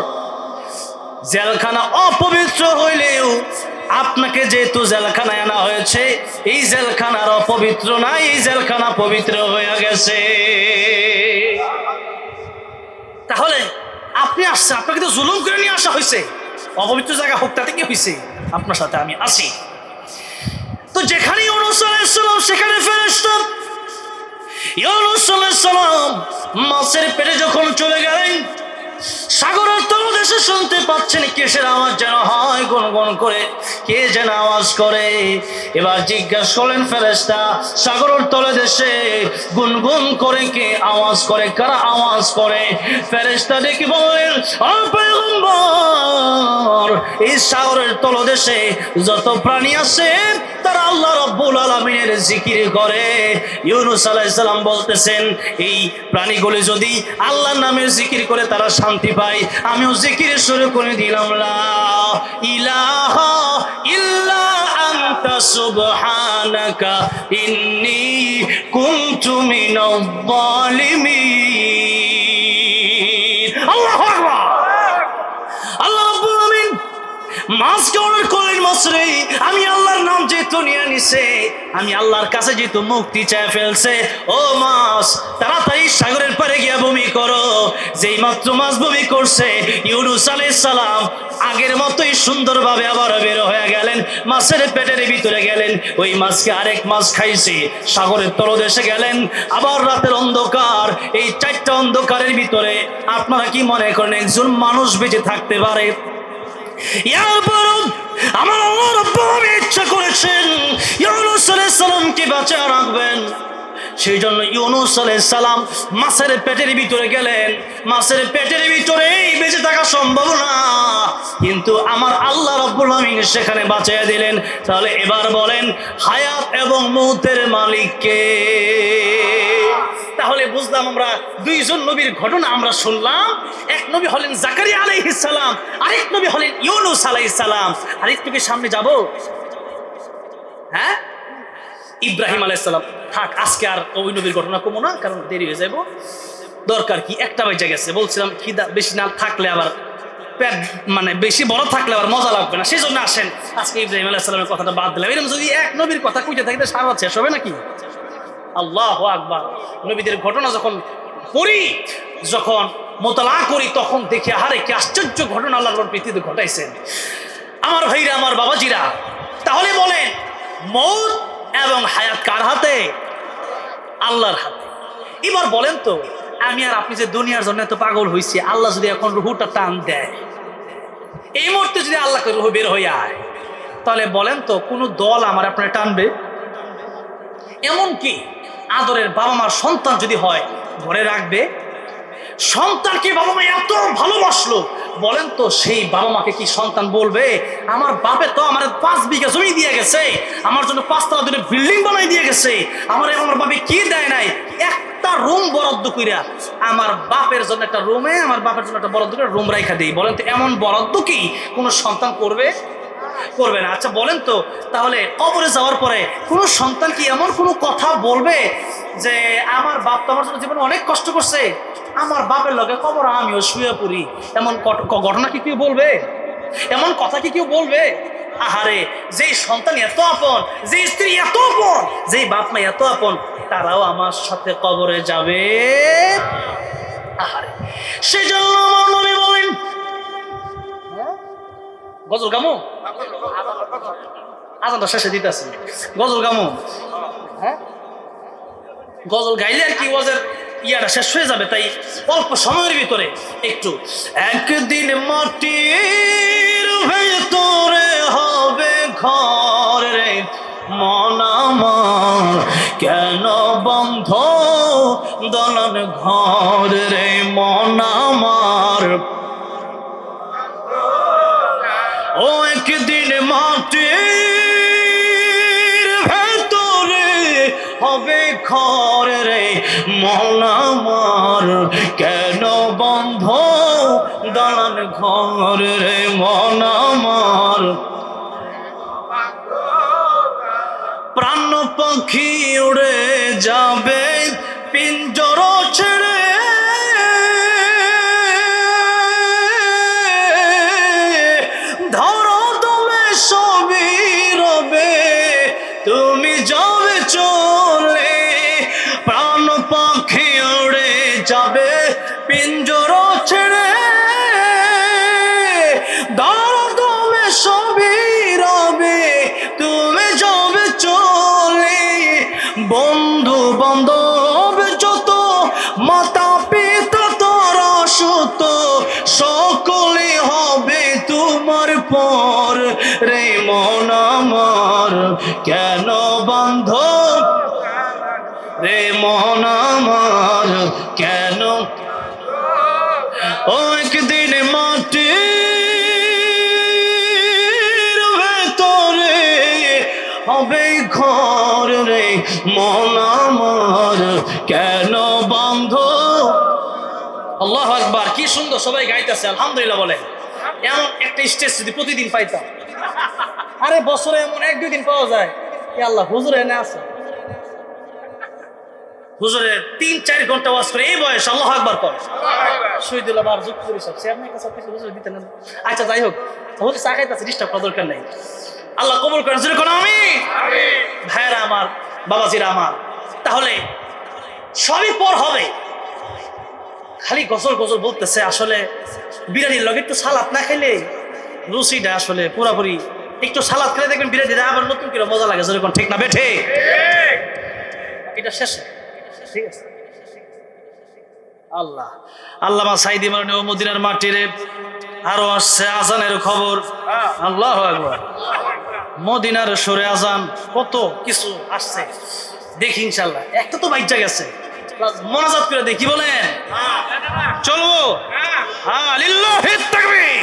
জেলখানা অপবিত্র হইলেও আপনাকে যেহেতু জেলখানায় আনা হয়েছে, এই জেলখানার অপবিত্র না, এই জেলখানা পবিত্র হয়ে গেছে। তাহলে আপনি আসছেন, আপনাকে তো জুলুম করে নিয়ে আসা হয়েছে, অপবিত্র জায়গা হোক তাতে কি হয়েছে, আপনার সাথে আমি আসি। তো যেখানে ইউনূস আলাইহিস সালাম সেখানে ফেরেশতা। ইউনূস আলাইহিস সালাম মাছের পেটে যখন চলে গেলেন, সাগরের তলদেশে শুনতে পাচ্ছেন কিসের আওয়াজ যেন হয়, গুনগুন করে কে যেন আওয়াজ করে। এবার জিজ্ঞাসা করলেন ফেরেশতা সাগরের তলদেশে গুনগুন করে কে আওয়াজ করে, কারা আওয়াজ করে? ফেরেশতা ডেকে বলেন ও পয়গম্বর, এই সাগরের তলদেশে যত প্রাণী আছে তারা আল্লাহ রাব্বুল আলামিনের জিকির করে। ইউনূস আলাইহিস সালাম বলতেছেন এই প্রাণীগুলি যদি আল্লাহর নামের জিকির করে তারা শান্তি পায়। আমিও জিকির শুরু করে দিলাম, লা ইলাহা ইল্লা আনতা সুবহানাকা ইন্নী কুনতু মিনাজ জালিমিন। আল্লাহু আকবার। আল্লাহ রাব্বুল আলামিন মাছকে অর্ডার করলেন, মাছ রে আমি আল্লাহর নাম যেহেতু নিয়ে নিছে, আমি আল্লাহর কাছে যেহেতু মুক্তি চায় ফেলছে, ও মাছ তাড়াতাড়ি সাগরের পাড়ে গিয়া বমি করো। যেই মাত্র মাছ বমি করছে, ইউনূস আলাইহিস সালাম আগের মতোই সুন্দরভাবে আবার বের হয়ে গেলেন, মাছের পেটের ভিতরে গেলেন। ওই মাছকে আরেক মাছ খাইছে, সাগরের তলদেশে গেলেন। আবার রাতের অন্ধকার, এই চারটা অন্ধকারের ভিতরে আপনারা কি মনে করেন একজন মানুষ বেঁচে থাকতে পারে? আমার আল্লাহ রাব্বুল আলামিন ইচ্ছা করেছেন ইউনূস আলাইহিস সালামকে বাঁচিয়ে রাখবেন, সেই জন্য ইউনূস আলাইহিস সালাম মাছের পেটের ভিতরে গেলেন। মাছের পেটের ভিতরে বেঁচে থাকা সম্ভব না, কিন্তু আমার আল্লাহ রাব্বুল আলামিন সেখানে বাঁচিয়ে দিলেন। তাহলে এবার বলেন হায়াত এবং মউতের মালিক কে? তাহলে বুঝলাম আমরা দুইজন নবীর ঘটনা আমরা শুনলাম। এক নবী হলেন জাকারিয়া আলাইহিস সালাম, আরেক নবী হলেন ইউনূস আলাইহিস সালাম। আরেকটু কি সামনে যাব? হ্যাঁ, ইব্রাহিম আলাইহিস সালাম। থাক, আজকে আর ওই নবীর ঘটনা কমো না, কারণ দেরি হয়ে যাব। দরকার কি, একটা বেঁচে গেছে, বলছিলাম খিদা বেশি না থাকলে আবার পেট মানে বেশি বড় থাকলে আবার মজা লাগবে না, সেই জন্য আসেন আজকে ইব্রাহিম আলাইহিস সালামের কথাটা বাদ দিলাম। এরকম যদি এক নবীর কথা কইতে থাকি তো সারা শেষ হবে নাকি? আল্লাহু আকবার। নবীদের ঘটনা যখন পড়ি, যখন মোতালা করি, তখন দেখি আরে কি আশ্চর্য ঘটনা আল্লাহর পৃথিবীতে ঘটাইছেন। আমার ভাইরা, আমার বাবাজিরা, তাহলে বলেন মৌত এবং হায়াত কার হাতে? আল্লাহর হাতে। এবার বলেন তো, আমি আর আপনি যে দুনিয়ার জন্য এত পাগল হয়েছি, আল্লাহ যদি এখন রুহুটা টান দেয়, এই মুহূর্তে যদি আল্লাহকে রুহু বের হয়ে আয়, তাহলে বলেন তো কোন দল আমার আপনার টানবে? এমনকি আদরের বাবা মার সন্তান যদি হয়, ঘরে রাখবে? সন্তানকে বাবা মা এত ভালোবাসলো, বলেন তো সেই বাবা মাকে কি সন্তান বলবে আমার বাপে তো আমার 5 বিঘা জমি দিয়ে গেছে, আমার জন্য 5 তলা দূরে বিল্ডিং বানাই দিয়ে গেছে, আমার বাপে কি দেয় নাই, একটা রুম বরাদ্দ কইরা আমার বাপের জন্য একটা রুমে আমার বাপের জন্য একটা বরাদ্দ করে রুম রাখা দেই, বলেন তো এমন বরাদ্দ কি কোনো সন্তান করবে? করবে না। আচ্ছা বলেন তো, তাহলে কবরে যাওয়ার পরে কোন সন্তান কি এমন কোনো কথা বলবে যে আমার বাপ তো আমার জন্য জীবনে অনেক কষ্ট করছে, আমার বাপের লগে কবর আমিও শুয়ে পড়ি, এমন ঘটনা কি কেউ বলবে? এমন কথা কি কেউ বলবে? আহারে, যেই সন্তান এত আপন, যে স্ত্রী এত আপন, যেই বাপ মা এত আপন, তারাও আমার সাথে কবরে যাবে। আহারে, সেজন্য আমার নবী বলেন, গজল গামু আজানটা শেষে দিতেছি, গজল গামু, হ্যাঁ গজল গাইলে আর কি ওয়াজের ইয়াটা শেষ হয়ে যাবে, তাই অল্প সময়ের ভিতরে একটু। একদিন মাটির ভেতরে হবে ঘর রে মন আমার, কেন বন্ধ দলন ঘর রে মন আমার, ও একদিন মাটির ভেতরে হবে ঘর রে মন আমার, কেন বন্ধ দালান ঘর রে মন আমার, প্রাণ পাখি উড়ে যাবে পিঞ্জর ছেড়ে, ধরো তুমি সবই রবে তুমি যাবে চলে, প্রাণ পাখি উড়ে যাবে পিঞ্জর ছেড়ে, ধরো তুমি সবই রবে তুমি যাবে চলে, বন্ধু বান্ধব যত মাতা পিতা তোরা সুত সকলে হবে তোমার পর রে মন আমার, কেন বন্ধ রে মন আমার, কেন ও একদিন মাটির ভেতরে হবে ঘর রে মন আমার, কেন বন্ধ। আল্লাহু আকবার, কি সুন্দর সবাই গাইতেছে, আলহামদুলিল্লাহ বলে। এমন একটা স্টেজ যদি প্রতিদিন পাইতাম, আরে বছরে এমন 1-2 দিন পাওয়া যায়, এ আল্লাহ হুজুরে এনে আছে, হুজুরে 3-4 ঘন্টা ওয়াজ করে এই বয়স, আল্লাহু আকবার কর। শহীদুল্লাহ বার যুক্ত করি সব চেয়ারম্যান কাছে কিছু হুজুর দিতেন না। আচ্ছা যাই হোক, হুজুর চা খাইতেছে, ডিস্টার্ব করার দরকার নেই, আল্লাহ কবুল করেন, জোরে কোন আমিন। ভাইরা আমার, বাবাজিরা আমার, তাহলে সবই পর হবে। খালি গজল গজল বলতেছে, আসলে বিরিয়ানির লগে একটু সালাদ না খেলে রুচিটা আসলে পুরাপুরি, একটু সালাদ খেলে দেখবেন বিরিয়ানিটা আবার নতুন করে মজা লাগে, যেরকম ঠিক না বেঠে? এটা শেষ, ঠিক আছে। আল্লাহ আল্লামা সাইদি মারনে ও মদিনার মাটিরে আরো আসছে আজানের খবর, আল্লাহু আকবার, মদিনার সরে আজান, কত কিছু আসছে, দেখি ইনশাল্লাহ। একটা তো বাইচা গেছে, মোনাজাত করে দেখি, বলেন চলবো? হ্যাঁ, লিল্লাহিত তাকবীর,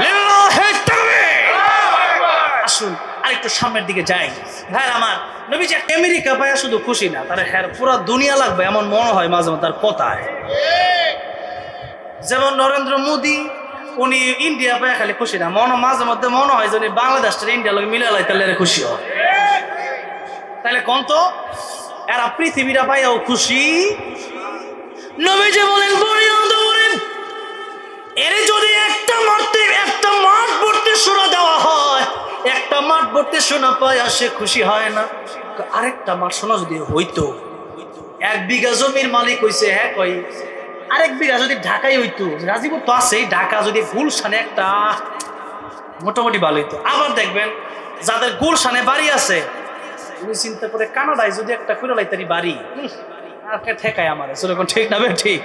লিল্লাহিত তাকবীর। আসুন আরেকটু সামনের দিকে যাই। ভাই আমার নবী যে আমেরিকা পায় শুধু খুশি না, তার হ্যাঁ পুরো দুনিয়া লাগবে এমন মনে হয় মাঝে মাঝে তার কথায়। যেমন নরেন্দ্র মোদী, উনি ইন্ডিয়া পায় খালি খুশি না, মাঝে মধ্যে মনে হয় যে উনি বাংলাদেশটা ইন্ডিয়ার লোক মিলালাই তাহলে খুশি হয়। তাহলে কোন তো এরা পৃথিবীরা পাইয়াও খুশি নবীজি বলেন বনি আদম, এর যদি একটা মাঠ ভর্তি সোনা দেওয়া হয়, একটা মাঠ ভর্তি সোনা পায় আর সে খুশি হয় না, আরেকটা মাঠ সোনা যদি হইতো, 1 বিঘা জমির মালিক হইছে, হ্যাঁ কই আরেক বিঘা যদি ঢাকায় হইতো, গাজীপুর তো আছেই, ঢাকা যদি গুলশানে একটা মোটামুটি ভালো হইতো। আবার দেখবেন যাদের গুলশানে বাড়ি আছে, তুমি চিন্তা করে কানাডায় যদি একটা করে লাইতারি বাড়ি, আর কে ঠেকায় আমার, সেরকম ঠিক না ভাই? ঠিক,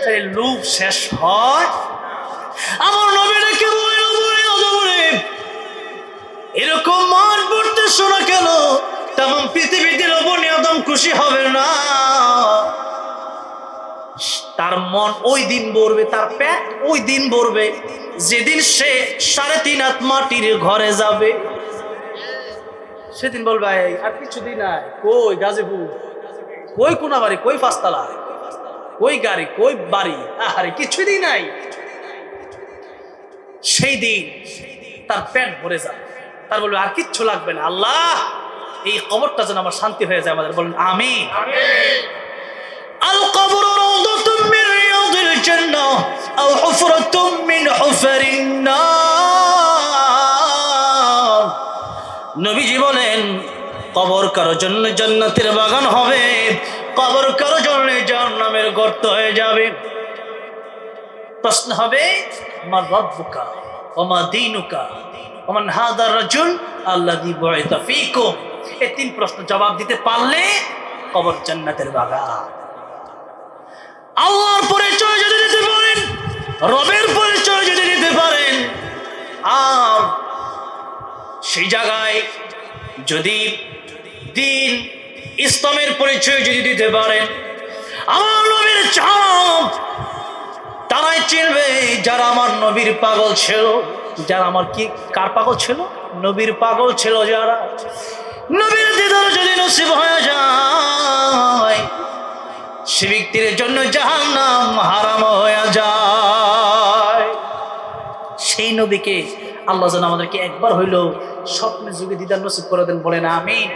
তাই লোভ শেষ হয়। আমার নবী ডেকে বলে, এরকম মান পড়তে শোনা কেন? তেমন পৃথিবীতে বনি আদম খুশি হবে না। তার মন ওই দিন ভরবে, তার পেট ওই দিন ভরবে যেদিন সে 3.5 হাত মাটির ঘরে যাবে। সেদিন বলবে আর কিছুদিন নাই, কই গাজীপুর, কই কোনা বাড়ি, কই 5 তলা, কই গাড়ি, কই বাড়ি, আরে কিছুদিন নাই। সেই দিন তার পেট ভরে যাবে, তার বলবে আর কিচ্ছু লাগবে না, আল্লাহ এই কবরটা যেন আমার শান্তি হয়ে যায়। আমাদের বলেন আমিন। আল কবরু রাউদাতুম মিন রিয়াদিল জান্নাহ আও হুফরাতুম মিন হুফারিন নার। নবীজি বলেন কবর কারো জন্য জান্নাতের বাগান হবে, কবর কারো জন্য জাহান্নামের গর্ত হয়ে যাবে। প্রশ্ন হবে মা রাব্বুকা ওয়া মা দীনুকা ওয়া মান হাযা রাজুল আল্লাযী বুইসা ফীকুম। এই 3 প্রশ্ন জবাব দিতে পারলে কবর জান্নাতের বাগান। আল্লাহর পরিচয় যদি দিতে পারেন, রবের পরিচয় যদি দিতে পারেন, আর সেই জায়গায় যদি দ্বীন ইসলামের পরিচয় যদি দিতে পারেন, আমার নবীর চাপ তারাই চিনবে যারা আমার নবীর পাগল ছিল। যারা আমার কি কার পাগল ছিল? নবীর পাগল ছিল। যারা নবীর দিদার যদি নসিব হয়ে যায়, সে ব্যক্তির জন্য জাহান্নাম হারাম হয়ে যায়। সেই নবীকে আল্লাহ যেন আমাদেরকে একবার হইল স্বপ্নের যুগে দিদার নসিব করে দেন, বলেন আমিন।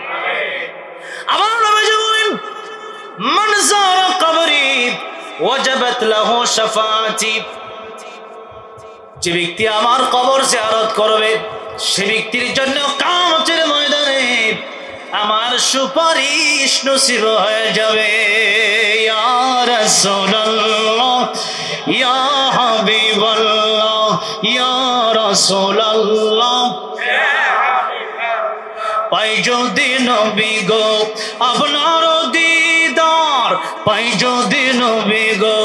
আমার নবী বলেন মান যারা কবরি ওয়াজাবাত লাহু শাফাআতি। যে ব্যক্তি আমার কবর জিয়ারত করবে, সে ব্যক্তির জন্য কিয়ামতের ময়দানে আমার সুপারিশ নসিব হয়ে যাবে। ইয়া রাসূলুল্লাহ ইয়া হাবিবাল্লাহ ইয়া রাসূলুল্লাহ পাই যদি নবী গো আপনার দিদার, পাই যদি নবী গো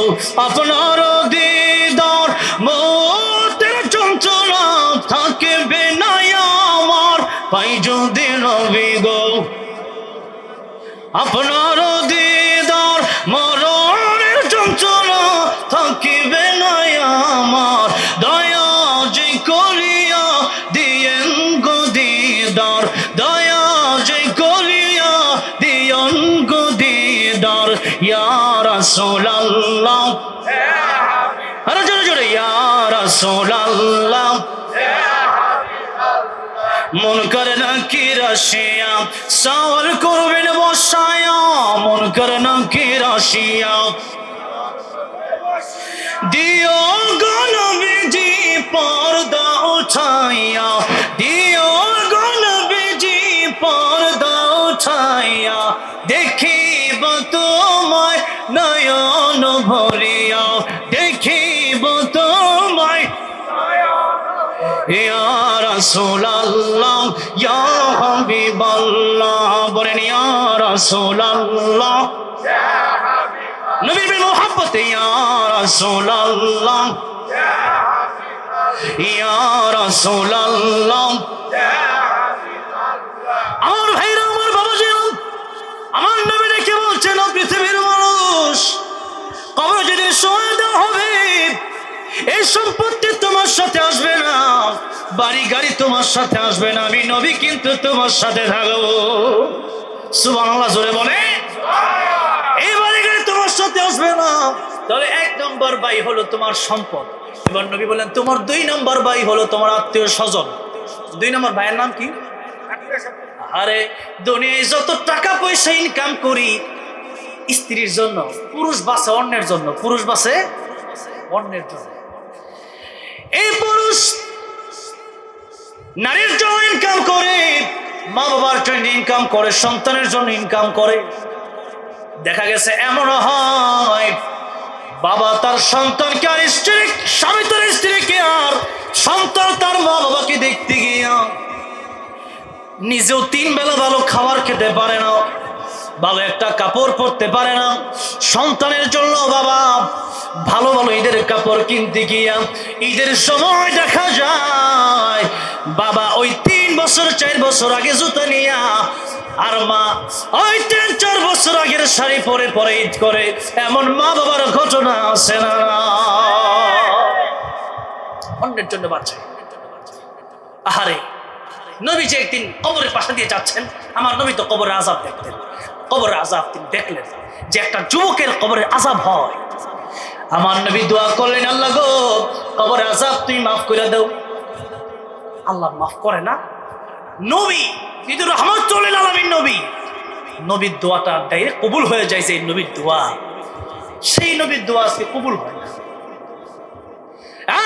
আপনার দিদার, মৌতের যন্ত্রণা থাকবে না আমার। পাই যদি নবী গো আপনার দিদার, মরণের যন্ত্রণা থাকিবে না আমার। দয়া যে করিয়া দিয়েন গো দিদার, দয়া যে করিয়া দিয়েন গো দিদার। ইয়া রাসূলুল্লাহ আরে জোরে জোরে ইয়া রাসূলুল্লাহ। মন করে না কি রাশিয়া সওয়াল করবেন বসায়া, মন করে না কি রাশিয়া দিও গো নবীজি পর্দা উঠাইয়া, দিও গো নবীজি পর্দা উঠাইয়া, দেখিব তোমায় নয়ন ভরিয়া, দেখিব তোমায়। ইয়া রাসূলুল্লাহ ইয়া হাবিবাল্লাহ, বলেন ইয়া রাসূলুল্লাহ নবীর মোহাব্বতে ইয়া রাসূলুল্লাহ ইয়া রাসূলুল্লাহ। আমার ভাইরা, আমার বাবাজি, আমার নবী ডেকে বলছেন পৃথিবীর মানুষ, কবর যদি শোয়া দেওয়া হবে, এই সম্পত্তি তোমার সাথে আসবে না, বাড়ি গাড়ি তোমার সাথে আসবে না, আমি নবী কিন্তু তোমার সাথে থাকবো। সুবহানাল্লাহ জোরে বলে। এই বাড়ি গাড়ি তোমার সাথে আসবে না। তাহলে 1 নম্বর ভাই হলো তোমার সম্পদ। এবার নবী বলেন তোমার 2 নম্বর ভাই হলো তোমার আত্মীয় স্বজন। 2 নম্বর ভাইয়ের নাম কি? আরে দুনিয়ায় যত টাকা পয়সা ইনকাম করি, স্ত্রীর জন্য, পুরুষ বাসে অন্যের জন্য, পুরুষ বাসে অন্যের জন্য। এই পুরুষ নারীর জন্য ইনকাম করে, মা বাবার জন্য ইনকাম করে, সন্তানের জন্য ইনকাম করে। দেখা গেছে এমন হয় বাবা তার সন্তানকে আর স্ত্রী, স্বামী তার স্ত্রীকে আর সন্তান তার মা বাবাকে দেখতে গিয়া নিজেও 3 বেলা ভালো খাবার খেতে পারে না, ভালো একটা কাপড় পরতে পারে না। সন্তানের জন্য বাবা ভালো ভালো ঈদের কাপড় কিনতে গিয়া ঈদের সময় দেখা যায় বাবা ওই 3 বছর 4 বছর আগে জুতা নিয়া, আর মা ওই 3-4 বছর আগের শাড়ি পরে পরে ঈদ করে। এমন মা বাবার ঘটনা আছে না? অন্যের জন্য বাঁচে। আহারে, নবী যে একদিন কবরের পাশে দিয়ে যাচ্ছেন, আমার নবী তো কবরের আযাব দেখতেন। কবরের আযাব তিনি দেখলেন যে একটা যুবকের কবরের আযাব হয়। আমার নবী দোয়া করলেন, আল্লাহ গো, কবরের আযাব তুমি মাফ করে দাও। আল্লাহ মাফ করে না? নবী কিন্তু রাহমাতুল লিল আলামিন নবী, নবীর দোয়াটা ডাইরেক্ট কবুল হয়ে যায়। যে নবীর দোয়া, সেই নবীর দোয়া আজকে কবুল হয় না।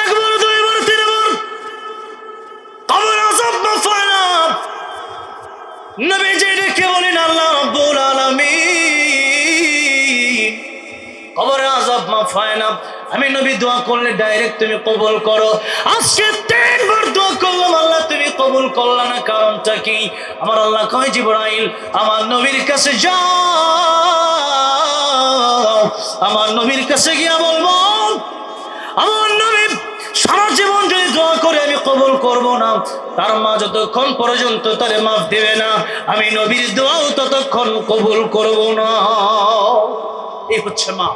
একবার 2 বার 3 বার কবরের আযাব মাফ হয় না। নবী যে ডেকে বলেন, আল্লাহ রাব্বুল আলামিন কবরের আযাব মাফ হয় না। আমি নবী দোয়া করলে ডাইরেক্ট তুমি কবুল করো। আজকে 3 বার দোয়া করলাম, আল্লাহ তুমি কবুল করলা না, কারণটা কি? আমার আল্লাহ কয়, জিবরাইল আমার নবীর কাছে যাও, আমার নবীর কাছে গিয়া বলবো আমার নবী সারা জীবন যদি দোয়া করে আমি কবুল করব না, তার মা যতক্ষণ পর্যন্ত তারে মাফ দেবে না, আমি নবীর দোয়াও ততক্ষণ কবুল করব না। এই হচ্ছে মা।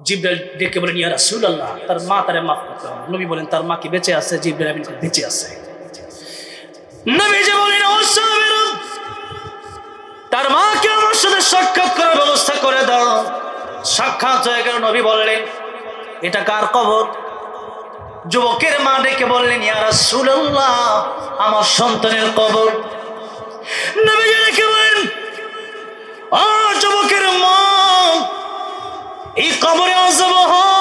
জিবরাইল ডেকে বলেন, ইয়া রাসূলুল্লাহ, তার মা তারে মাফ করতে হবে। নবী বলেন, তার মা কি বেঁচে আছে? জিবরাইল আমিন বেঁচে আছে। নবী যে বলেন, ও সাহাবীরা, তার মাকে আমার সাথে সাক্ষাৎ করার ব্যবস্থা করে দাও। সাক্ষাৎ হয়ে গেল। নবী বললেন, এটা কার কবর? যুবকের মা ডেকে বললেন, ইয়া রাসূলুল্লাহ, আমার সন্তানের কবর। নবী ডেকে বলেন, ও যুবকের মা, এই কবরে আযাব হয়।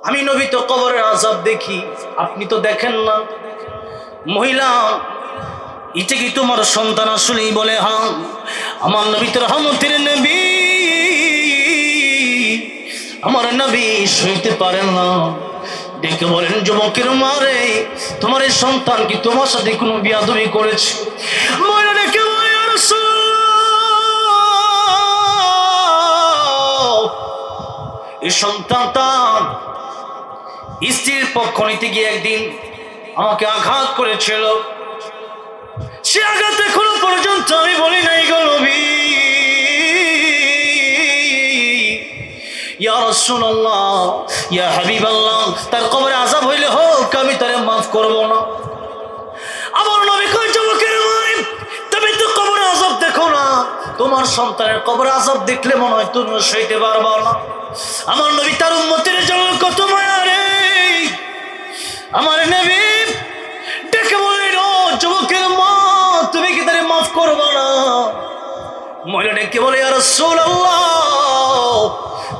আমি নবী তো কবরের আযাব দেখি, আপনি তো দেখেন না। মহিলা, এটা কি তোমার সন্তান? আসলেই বলে, হ্যাঁ। আমার নবী তো রহমতের নবী, আমার নবী সইতে পারেন না। ডেকে বলেন, যুবকের মা রে, তোমার এই সন্তান কি তোমার সাথে কোনো বিয়াদবি করেছে? মহিলা ডেকে বলে, ইয়া রাসূলুল্লাহ, এই সন্তানটা স্ত্রীর পক্ষ নিতে গিয়ে একদিন আমাকে আঘাত করেছিল। সে আঘাত এখনো পর্যন্ত আমি বলি নাই গো নবী। ইয়া রাসূলুল্লাহ, ইয়া হাবিবাল্লাহ, তার কবরে আযাব হইলে হোক, আমি তারে মাফ করব না। আমার নবী কয়, যুবকের ভাই, তুমি তো কবরে আযাব দেখো না, তোমার সন্তানের কবরে আযাব দেখলে মনে হয় তুমি সইতে পারবা না। আমার নবী তার উম্মতের জন্য কত মায়া রে। আমার নবী ডেকে বললেন, ও যুবকের মা, তুমি কি তারে মাফ করবা না? মহিলা ডেকে বলে, ইয়া রাসূলুল্লাহ,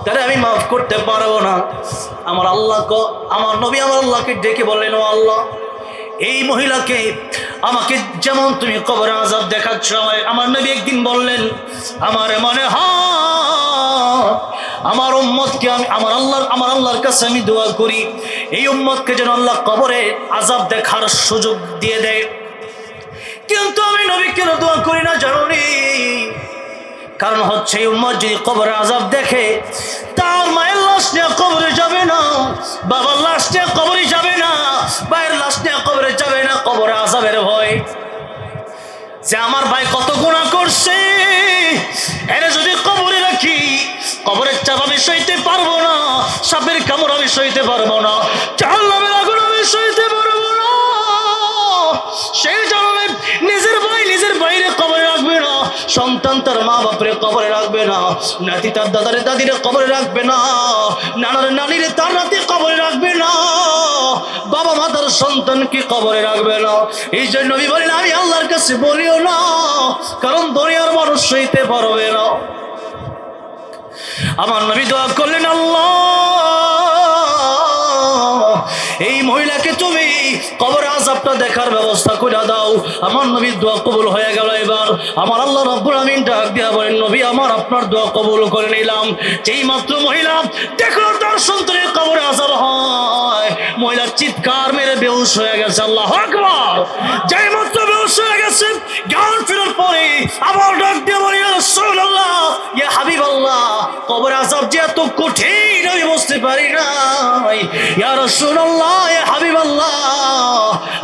তারে আমি মাফ করতে পারবো না। আমার নবী আমার আল্লাহকে ডেকে বললেন, ও আল্লাহ, এই মহিলাকে আমাকে যেমন তুমি কবরে আযাব দেখাচ্ছ, আমার নবী একদিন বললেন, আমার মনে হয় আমার উম্মতকে আমি আমার আল্লাহর কাছে আমি দোয়া করি, এই উম্মতকে যেন আল্লাহ কবরে আযাব দেখার সুযোগ দিয়ে দেয়। কিন্তু আমি নবী কেন দোয়া করি না জানি? কারণ হচ্ছে এই উম্মত যদি কবরে আযাব দেখে, তার মায়ের লাশ নিয়ে কবরে যাবে না, বাবার লাশ নিয়ে কবরে যাবে না, ভাইয়ের লাশ নিয়ে কবরে যাবে না, কবরে আযাবের ভয়। যে আমার ভাই কত গুনাহ করছে, এর যদি কবরে রাখি, কবরের চাপ আমি সইতে পারবো না, সাপের কামড় আমি সইতে পারবো না, জাহান্নামের আগুন আমি সইতে পারবো না। সেই জন্য নিজের ভাই নিজের বাইরে কবরে রাখবে না, সন্তান তার মা বাপরে কবরে রাখবে না, নাতি তার দাদারে দাদিরে কবরে রাখবে না, নানার নানিরে তার নাতি কবরে রাখবে না, বাবা মা তার সন্তানকে কবরে রাখবে না। এই জন্য নবী বলেন আমি আল্লাহর কাছে বলিও না, কারণ দুনিয়ার মানুষ সইতে পারবে না। আমার নবী দোয়া করলেন, আল্লাহ এই মহিলাকে তুমি কবরে আযাবটা দেখার ব্যবস্থা করে দাও। আমার নবীর দোয়া কবুল হয়ে গেল। এবার আমার আল্লাহ রাব্বুল আমিন ডাক দিয়া বলেন, নবী আমার আপনার দোয়া কবুল করে নিলাম। যেই মাত্র মহিলা দেখলো তার সন্তানের কবরে আযাব হয়, মহিলার চিৎকার মেরে বেহুশ হয়ে গেছে। আল্লাহু আকবার। যেই মাত্র বেহুশ হয়ে গেছে, জ্ঞান ফেরার পরে আবার ডাক দিয়া বলেন, ইয়া রাসূলুল্লাহ, ইয়া হাবিবাল্লাহ, কবরে আযাব যে এত কঠিন আমি বুঝতে পারি নাই। ইয়া রাসূলুল্লাহ, ইয়া হাবিবাল্লাহ,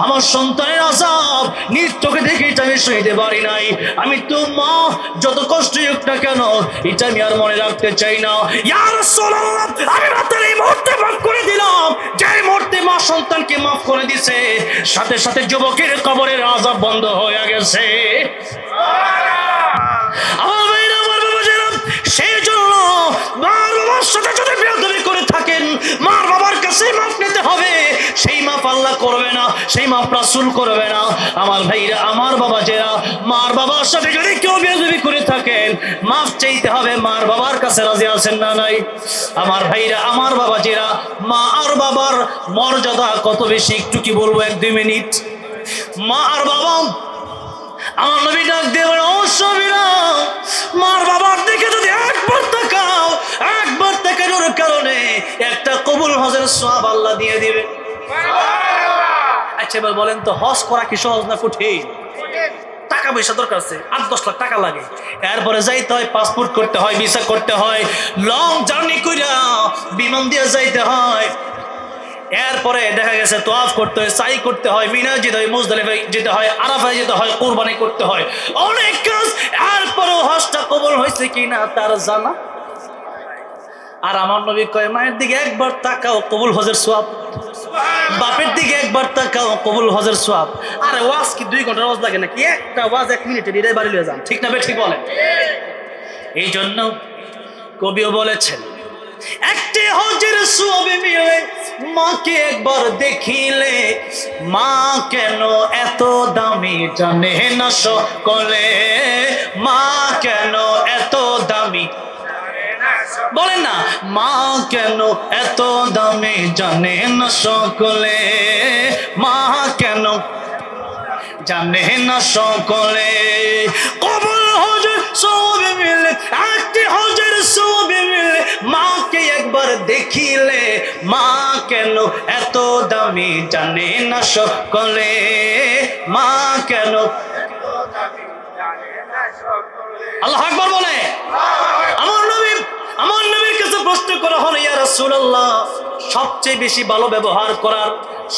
আমার সন্তানের আযাব নিজ চোখে দেখে এটা আমি সইতে পারি নাই। আমি তো মা, যত কষ্টই হোক না কেন এটা আমি আর মনে রাখতে চাই না। ইয়া রাসূলুল্লাহ, আমি রাতের এই মুহূর্তে মাফ করে দিলাম। যে মুহূর্তে মা সন্তানকে মাফ করে দিছে, সাথে সাথে যুবকের কবরের আযাব বন্ধ হয়ে গেছে। আমার ভাইরা, আমার বাবাজিরা, সেই জন্য মার বাবার সাথে যদি বেয়াদবি করে থাকেন, মার বাবার কাছে মাফ নিতে হবে। সেই মাফ আল্লাহ করবে না, সেই মাফ রাসূল করবে না। আমার ভাইরা, আমার বাবাজিরা, মার বাবার সাথে যদি কেউ বেয়াদবি করে থাকেন, মাফ চাইতে হবে। মার বাবার কাছে রাজি আছেন না নাই? আমার ভাইরা, আমার বাবাজিরা, মা আর বাবার মর্যাদা কত বেশি একটু কি বলবো, 1-2 মিনিট। মা আর বাবা, আমার নবী ডাক দিয়ে বলেন, ও সাবিরা, মার বাবার দিকে যদি একবার তাকাও, একবার তাকানোর কারণে একটা কবুল হজের সওয়াব আল্লাহ দিয়ে দিবে। আচ্ছা এবার বলেন তো, হজ করা কি সহজ না কঠিন? টাকা পয়সা দরকার আছে, 8-10 লাখ টাকা লাগে। এরপরে যাইতে হয়, পাসপোর্ট করতে হয়, ভিসা করতে হয়, লং জার্নি কইরা বিমান দিয়ে যাইতে হয়। এরপরে দেখা গেছে তোয়াফ করতে হয়, সাই করতে হয়, মিনা যেতে হয়, মুজদালিফায় যেতে হয়, আরাফায় যেতে হয়, কুরবানি করতে হয়, অনেক কাজ। এরপরেও হজটা কবুল হয়েছে কিনা তার জানা। আর আমার নবী কয়, মায়ের দিকে একবার তাকাও, কবুল হজের সওয়াব। বাপের দিকে একবার তাকাও, কবুল হজের সওয়াব। আরে ওয়াজ কি 2 ঘন্টার ওয়াজ লাগে নাকি? একটা ওয়াজ 1 মিনিটে এটাই বাড়ি লিয়ে যান, ঠিক না? ঠিক বলেন। এই জন্য কবিও বলেছেন, একটি হজের সওয়াবে মিলে মাকে একবার দেখিলে, মা কেন এত দামি জানে না সকলে, মা কেন এত দামি, বলেন না, মা কেন এত দামি জানে না সকলে, মা কেন জানে না সকলে। কবুল হজের সওয়াবে মিলে, একটি হজের সওয়াবে মিলে মাকে একবার দেখিলে, মা কেন এত দামি জানে না সকলে, মা কেন। আল্লাহু আকবার বলে। আমার নবীর কাছে প্রশ্ন করা হলো, ইয়া রাসূলুল্লাহ, সবচেয়ে বেশি ভালো ব্যবহার করার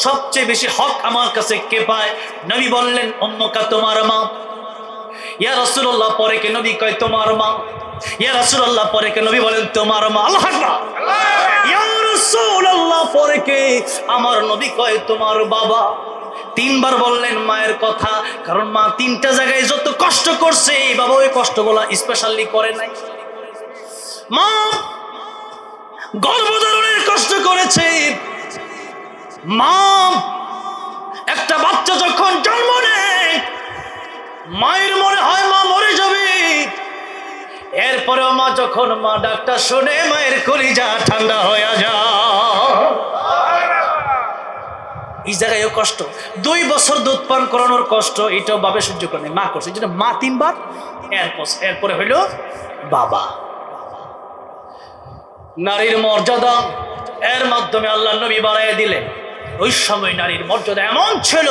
সবচেয়ে বেশি হক আমার কাছে কে পায়? নবী বললেন, উম্মুকা, তোমার মা। ইয়া রাসূলুল্লাহ, পরে কে? নবী কয় তোমার মা। ইয়া রাসূলুল্লাহ, পরে কে? নবী বলেন তোমার মা। আল্লাহু আকবার। ইয়া রাসূলুল্লাহ, পরে কে? আমার নবী কয় তোমার বাবা। 3 বার বললেন মায়ের কথা, কারণ মা 3টা জায়গায় যত কষ্ট করছে, বাবা ওই কষ্টগুলা স্পেশালি করে নাই। মা গর্ভধারণের কষ্ট করেছে। মা একটা বাচ্চা যখন জন্ম নেয়, মায়ের মনে হয় মা মরে যাবে। এরপরেও মা যখন মা ডাকটা শুনে, মায়ের কলিজা ঠান্ডা হয়ে যায়। এই জায়গায়ও কষ্ট। 2 বছর দুধ পান করানোর কষ্ট, এটাও বাবা সহ্য করে নেই, মা করছে। এই জন্য মা 3 বার, এরপরে হইল বাবা। নারীর মর্যাদা এর মাধ্যমে আল্লাহ নবী বাড়াইয়া দিলেন। ওই সময় নারীর মর্যাদা এমন ছিল,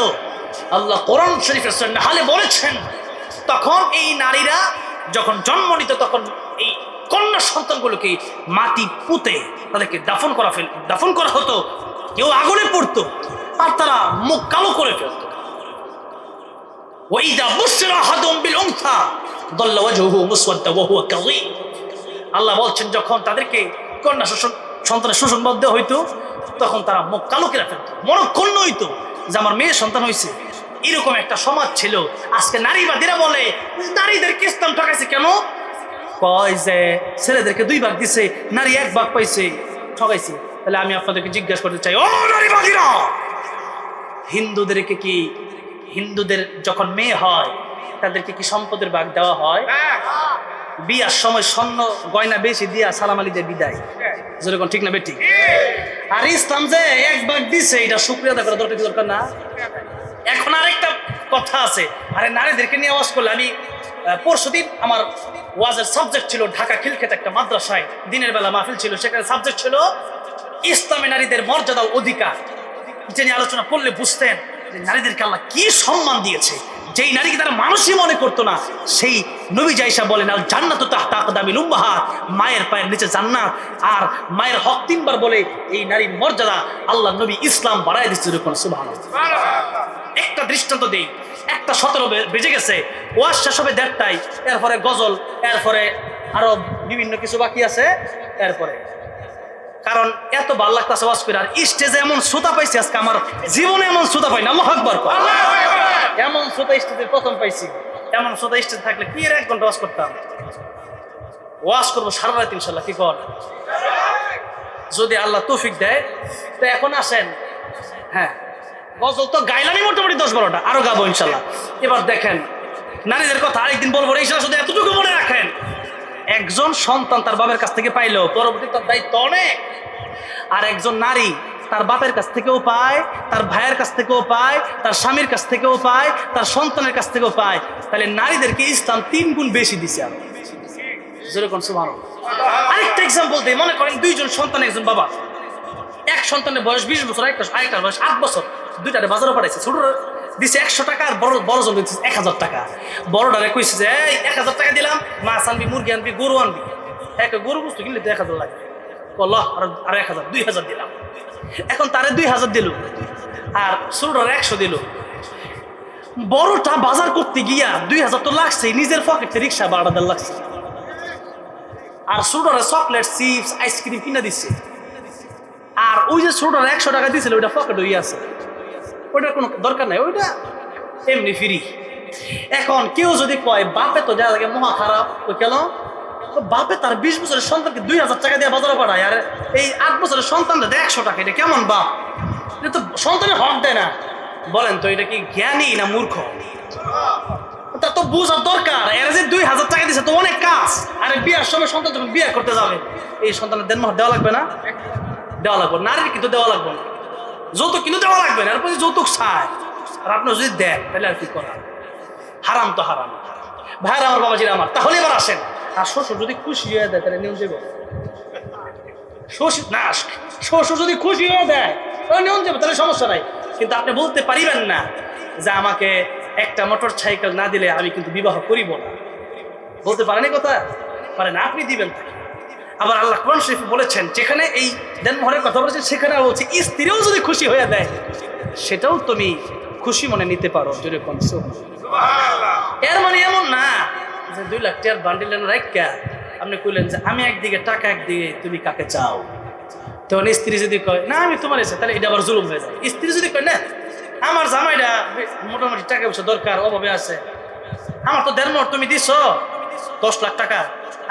আল্লাহ কোরআন শরীফের নাহালে বলেছেন, তখন এই নারীরা যখন জন্ম নিত, তখন এই কন্যা সন্তানগুলোকে মাটি পুঁতে তাদেরকে দাফন করা হতো। কেউ আগুনে পড়তো, আর তারা মুখ কালো করে ফেলত। ওয়াইদা বুশরা আহাদুম বিল উনসা দাল্লা ওয়াজহুহু মুসওয়াদ্দা ওয়া হুয়া কাযীম। আল্লাহ বলছেন, যখন তাদেরকে কন্যা সন্তানের সুসংবাদ দেওয়া হইতো, তখন তারা মুখ কালো করে ফেলত, মনক্ষুণ্ণ হইতো যে আমার মেয়ে সন্তান হয়েছে। এরকম একটা সমাজ ছিল। আজকে নারীবাদীরা বলে নারীদেরকে ইসলাম ঠকাইছে। কেন? কয় যে ছেলেদেরকে 2 ভাগ দিছে, নারী 1 ভাগ পাইছে, ঠকাইছে। তাহলে আমি আপনাদেরকে জিজ্ঞাসা করতে চাই, ও নারীবাদীরা, হিন্দুদের যখন মেয়ে হয় তাদেরকে কি সম্পদের ভাগ দেওয়া হয়? বিয়ার সময় স্বর্ণ গয়না বেশি দিয়া সালাম আলী দিয়ে বিদায়, যেরকম ঠিক না বেটি? আর ইসলাম যে এক ভাগ দিছে, এটা শুকরিয়া আদায় করা দরকার না? এখন আরেকটা কথা আছে, আরে নারীদেরকে নিয়ে আওয়াজ করলে, আমি পরশুদিন আমার ওয়াজের সাবজেক্ট ছিল ঢাকা খিলক্ষেত একটা মাদ্রাসায়, দিনের বেলা মাহফিল ছিল, সেখানে সাবজেক্ট ছিল ইসলামে নারীদের মর্যাদা ও অধিকার। যিনি আলোচনা করলে বুঝতেন যে নারীদেরকে আল্লাহ কি সম্মান দিয়েছে। যেই নারীকে তারা মানুষই মনে করতো না, সেই নবী জাইসা বলেন আল জান্নাতু তাহতা আকদামিল উম্মাহাত, মায়ের পায়ের নিচে জান্নাত। আর মায়ের হক তিনবার বলে এই নারীর মর্যাদা আল্লাহ নবী ইসলাম বাড়ায় দিচ্ছে। সুবহানাল্লাহ। একটা দৃষ্টান্ত দেই, 1:17 বেজে গেছে, ওয়াজ শেষ হবে 1:30টায়, এরপরে গজল, এরপরে আরো বিভিন্ন কিছু বাকি আছে এরপরে। কারণ এত ভালো লাগতেছে ওয়াজ করে, আর স্টেজে এমন শ্রোতা পাইছি আজকে আমার জীবনে এমন শ্রোতা পাই না। আল্লাহু আকবার। এমন শ্রোতা স্টেজে প্রথম পাইছি। এমন শ্রোতা স্টেজে থাকলে কি এর 1 ঘন্টা ওয়াজ করতাম। ওয়াজ করবো সারা রাত ইনশাল্লাহ। কি কর, যদি আল্লাহ তৌফিক দেয়। তো এখন আসেন, হ্যাঁ গজল তো গাইলামই মোটামুটি 10-12টা, আরো গাবো ইনশাল্লাহ। এবার দেখেন নারীদের কথা আরেকদিন বলবো, ইনশাল্লাহ শুধু এতটুকু মনে রাখেন, একজন সন্তান তার বাবার কাছ থেকে পাইলেও পরবর্তী তার দায়িত্ব অনেক। আর একজন নারী তার বাপের কাছ থেকেও পায়, তার ভাইয়ের কাছ থেকেও পায়, তার স্বামীর কাছ থেকেও পায়, তার সন্তানের কাছ থেকেও পায়। তাহলে নারীদেরকে ইসলাম 3 গুণ বেশি দিছে। যেরকম সুবহানাল্লাহ। আরেকটা এক্সাম্পল দিই, মনে করেন 2 জন সন্তান, একজন বাবা, এক সন্তানের বয়স 20 বছর, আরেকটার বয়স 8 বছর, দুইটারে বাজারে পাঠাইছে। ছোট দিছে 100 টাকা, আর বড় জন দিচ্ছে 1000 টাকা। বড়টারে কইছে যে এই 1000 টাকা দিলাম, মাছ আনবি, মুরগি আনবি, গরু আনবি। একটা গরু বস্তু কিনলে 1000 লাগবে, বললো আর 1000, 2000 দিলাম। এখন তারে 2000 দিল, আর ছোটটারে 100 দিল। বড়টা বাজার করতে গিয়া 2000 তো লাগছে, নিজের পকেটে রিক্সা ভাড়া দেওয়া লাগছে। আর ছোটটারে চকলেট, চিপস, আইসক্রিম কিনে দিচ্ছে। আর ওই যে ছোটটারে 100 টাকা দিয়েছিল, ওইটা পকেটে হয়ে আছে, ওইটার কোনো দরকার নাই, ওইটা এমনি ফ্রি। এখন কেউ যদি কয় বাপে তো যা লাগে মহা খারাপ, ওই কেন? বাপে তার 20 বছরের সন্তানকে 2000 টাকা দিয়ে বাজারে পাঠায়, আর এই 8 বছরের সন্তানটা 100 টাকা, এটা কেমন বাপ? এটা তো সন্তানের হক দেয় না। বলেন তো এটা কি জ্ঞানী না মূর্খ? তার তো বোঝার দরকার। এরা যে 2000 টাকা দিচ্ছে তো অনেক কাজ। আরে বিয়ার সময় সন্তান যখন বিয়ে করতে যাবে, এই সন্তানের দেনমোহর দেওয়া লাগবে না? দেওয়া লাগবে। নারীর কিন্তু দেওয়া লাগবে না, যৌতুক কিন্তু দেওয়া লাগবে না। এরপর যৌতুক চায়, আর আপনি যদি দেন তাহলে আর কি করা? হারাম তো হারাম। ভাইরা আমার, বাবাজিরা আমার, তাহলে এবার আসেন। আর শ্বশুর যদি খুশি হয়ে দেয় তাহলে নিয়ম যাবে। শ্বশুর যদি খুশি হয়ে দেয় তাহলে নিয়ম যাবে, তাহলে সমস্যা নাই। কিন্তু আপনি বলতে পারিবেন না যে আমাকে একটা মোটর সাইকেল না দিলে আমি কিন্তু বিবাহ করিব না। বলতে পারেন এই কথা? পারেন, আপনি দিবেন। আবার আল্লাহ কোরআন শরীফে বলেছেন, যেখানে এই দেনমোহরের কথা বলেছেন সেখানে বলছে স্ত্রীও যদি খুশি হয়ে দেয় সেটাও তুমি খুশি মনে নিতে পারো। যেরকম এর মানে এমন না যে 2 লাখ টাকার বান্ডিল রাখা আপনি কইলেন যে আমি একদিকে টাকা, একদিকে তুমি কাকে চাও। তখন স্ত্রী যদি কয় না আমি তোমার এসে, তাহলে এটা আবার জুলুম হয়ে যায়। স্ত্রী যদি কয় না আমার জামাইটা মোটামুটি টাকা পয়সা দরকার, অভাবে আছে, আমার তো দেনমোহর তুমি দিছ 10 লাখ টাকা,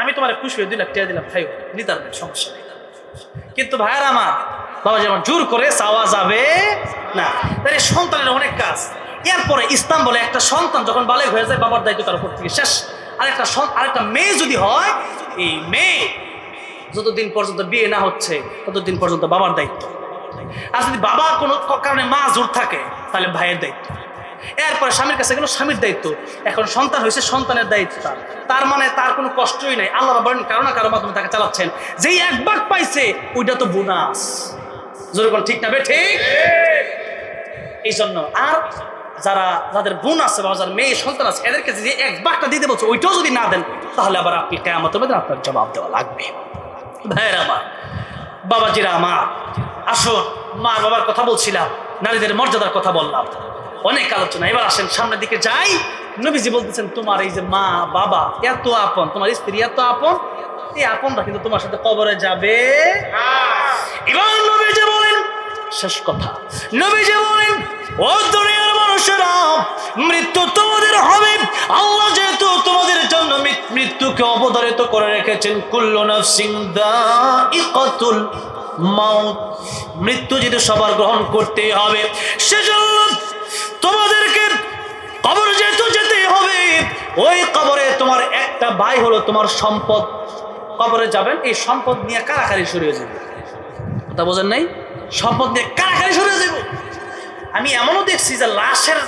আমি তোমার খুশি হয়ে 2 লাখ টাকা দিলাম, খাইও নিতে পারবেন, সমস্যা নেই। কিন্তু ভাইয়ার আমার, বাবাজি আমার, জোর করে চাওয়া যাবে না। তাই সন্তানের অনেক কাজ। এরপরে ইসলাম বলে একটা সন্তান যখন বালেগ হয়ে যায় বাবার দায়িত্ব তার উপর থেকে শেষ। আরেকটা মেয়ে যদি হয়, এই মেয়ে যতদিন পর্যন্ত বিয়ে না হচ্ছে ততদিন পর্যন্ত বাবার দায়িত্ব। আর যদি বাবা কোনো কারণে মা জোর থাকে তাহলে ভাইয়ের দায়িত্ব। এরপরে স্বামীর কাছে গেল স্বামীর দায়িত্ব। এখন সন্তান হয়েছে, সন্তানের দায়িত্ব তার মানে তার কোনো কষ্টই নাই। আল্লাহ বলেন কারো না কারো মাধ্যমে তাকে চালাচ্ছেন। যেই একবার পাইছে ওইটা তো বোনাস। যেরকম ঠিক না বে ঠিক? এই জন্য আর যাদের বোন আছে বা যার মেয়ে সন্তান আছে এদেরকে যে 1 ভাগটা দিতে বলছে, ওইটাও যদি না দেন তাহলে আবার আপনি কিয়ামতের মধ্যে আপনার জবাব দেওয়া লাগবে। ভাইয়েরা আমার, বাবাজিরা আমার, আসুন, মা বাবার কথা বলছিলাম, নারীদের মর্যাদার কথা বললাম, অনেক আলোচনা। এবার আসেন সামনের দিকে যাই। নবীজি বলতেছেন তোমার এই যে মা বাবা এত আপন, তোমার স্ত্রী এত আপন, এই আপনটা কিন্তু তোমার সাথে কবরে যাবে। এবার নবীজি বলেন, শেষ কথা, নবীজি বলেন ও দুনিয়ার মানুষেরা, মৃত্যু তোমাদের হবে। আল্লাহ যেহেতু তোমাদের জন্য মৃত্যুকে অবধারিত করে রেখেছেন, কুল্লু নাফসিন যায়িকাতুল মাউত, মৃত্যু যেহেতু সবার গ্রহণ করতেই হবে, সেজন্য কবর যেহেতু যেতে হবে, ওই কবরে তোমার একটা ভাই হলো তোমার সম্পদ। কবরে যাবেন, এই সম্পদ নিয়ে কারাকারি শুরু হয়ে যাবে। কথা বোঝেন নাই? সম্পদ নিয়ে কারাকারি শুরু হয়ে যাবে। আমি এমনও দেখছি যে লাশের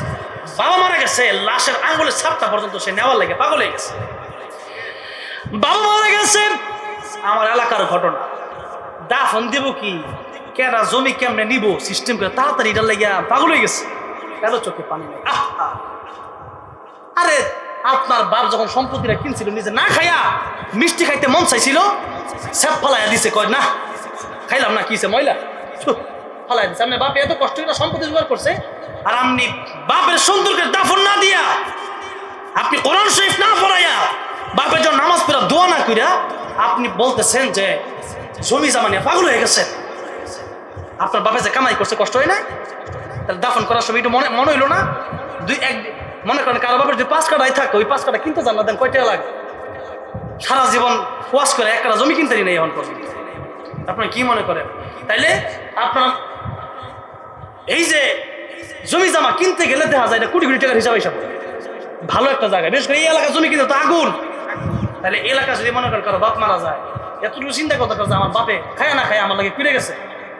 বাবা মারা গেছে, লাশের আঙ্গুলের ছাপটা পর্যন্ত সে নেওয়ার লাগে পাগল হয়ে গেছে। বাবা মারা গেছে, আমার এলাকার ঘটনা, দাফন দেব কি, কেনা জমি কেমনে নিব সিস্টেম করে তাড়াতাড়ি এটার লাগিয়া পাগল হয়ে গেছে। এত চোখে পানি নেই। আরে আপনার বাপ যখন সম্পত্তিটা কিনছিল, নিজে না খাইয়া মিষ্টি খাইতে মন চাইছিল, স্যাপ ফালাইয়া দিছে, কয় না খাইলাম না, কিছে ময়লা ফালাই দিছে। আপনি বাপে এত কষ্ট করে সম্পত্তি জোগাড় করছে, আর আপনি বাপের সুন্দরকে দাফন না দিয়া, আপনি কোরআন শরীফ না পড়াইয়া, বাপের জন্য নামাজ পড়া দোয়া না কইরা আপনি বলতেছেন যে জমি জামা নিয়ে পাগল হয়ে গেছেন। আপনার বাপে যে কামাই করছে কষ্ট হয় না? তাহলে দাফন করার সময় একটু মনে হইলো না? মনে করেন কারো বাপের যদি 5 কাঠাই থাকতো, ওই 5 কাঠা কিনতে জান না, দেন কয় টাকা লাগে? সারা জীবন ওয়াশ করে 1 কাঠা জমি কিনতে নেই এখন পর্যন্ত। আপনার কি মনে করেন? তাইলে আপনার এই যে জমি জামা কিনতে গেলে দেখা যায় এটা কোটি কোটি টাকার হিসাব হিসাব। ভালো একটা জায়গায়, বিশেষ করে এই এলাকা জমি কিনতে তো আগুন। তাহলে এলাকা যদি মনে করেন কারো বাপ মারা যায়, এতটুকু চিন্তা করতে পারে যে আমার বাপে খায় না খায় আমার লাগে ফিরে গেছে,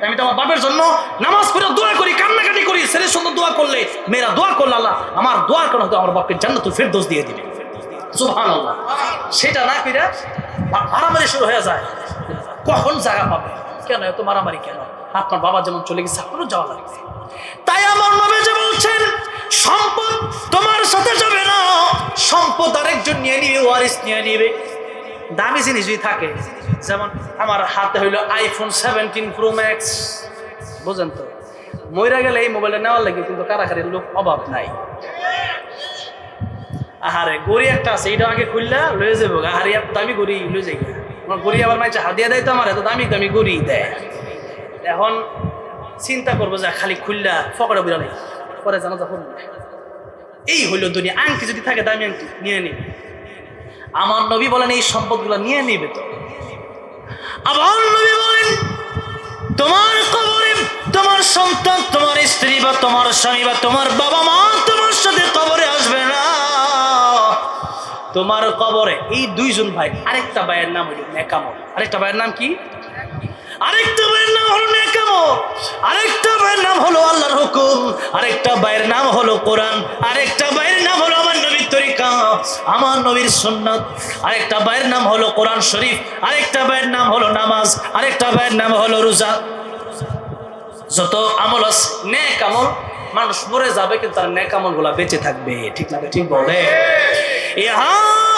আমি তো আমার বাপের জন্য নামাজ পড়ে দোয়া করি, কান্নাকাটি করি, ছেলের সঙ্গে দোয়া করলে, মেয়েরা দোয়া করলে আল্লাহ আমার দোয়ার কারণে হয়তো আমার বাপকে জান্নাতুল ফেরদৌস দিয়ে দিবে। সুবহানাল্লাহ। সেটা না কইরা মারামারি শুরু হয়ে যায়। কখন জায়গা পাবে? কেন এত মারামারি কেন? আপনার বাবা যেমন চলে গেছে, আপনারও যাওয়া লাগবে। তাই আমার নবী যে বলছেন, সম্পদ তোমার সাথে যাবে না, সম্পদ আরেকজন নিয়ে নিবে, ওয়ারিস নিয়ে নিবে। দামি জিনিস যদি থাকে, যেমন আমার হাতে হইলো আইফোন 17 প্রো ম্যাক্স, বুঝেন তো, মইরা গেলে এই মোবাইলটা নেওয়ার লাগে কিন্তু কারাকারির লোক অভাব নাই। আহারে গড়ি একটা আছে, এটা আগে খুললা লয়ে যাবো, আহারে এত দামি গড়ি লয়ে যাই, আমার গড়ি আবার মাইছে হাদিয়া দেয় তো, আমার এত দামি দামি গড়ি দেয়। এখন চিন্তা করবো যে খালি খুললা ফকড়া বিড়ালে পরে জানা যখন এই হইল দুনিয়া। আংটি যদি থাকে দামি আংটি নিয়ে নিবে। আমার নবী বলেন এই সম্পদগুলো নিয়ে নিবে। তো আমার নবী বলেন তোমার কবরে তোমার সন্তান, তোমার স্ত্রী বা তোমার স্বামী বা তোমার বাবা মা তোমার সাথে কবরে আসবে না। তোমার কবরে এই 2 জন ভাই, আরেকটা ভাইয়ের নাম হইল নেকামল। আরেকটা ভাইয়ের নাম কি? আরেকটা ভাইয়ের নাম হলো নেকামল। আরেকটা ভাইয়ের নাম হলো আল্লাহর হুকুম। আরেকটা ভাইয়ের নাম হলো কোরআন। আরেকটা ভাইয়ের নাম হলো আমার নবীর তরিকা, আমার নবীর সুন্নাত। আরেকটা ভাইয়ের নাম হলো কোরআন শরীফ। আরেকটা ভাইয়ের নাম হলো নামাজ। আরেকটা ভাইয়ের নাম হলো রোজা। যত আমল আছে নেক আমল, মানুষ মরে যাবে কিন্তু তার নেক আমল গুলা বেঁচে থাকবে। ঠিক না? ঠিক বলে।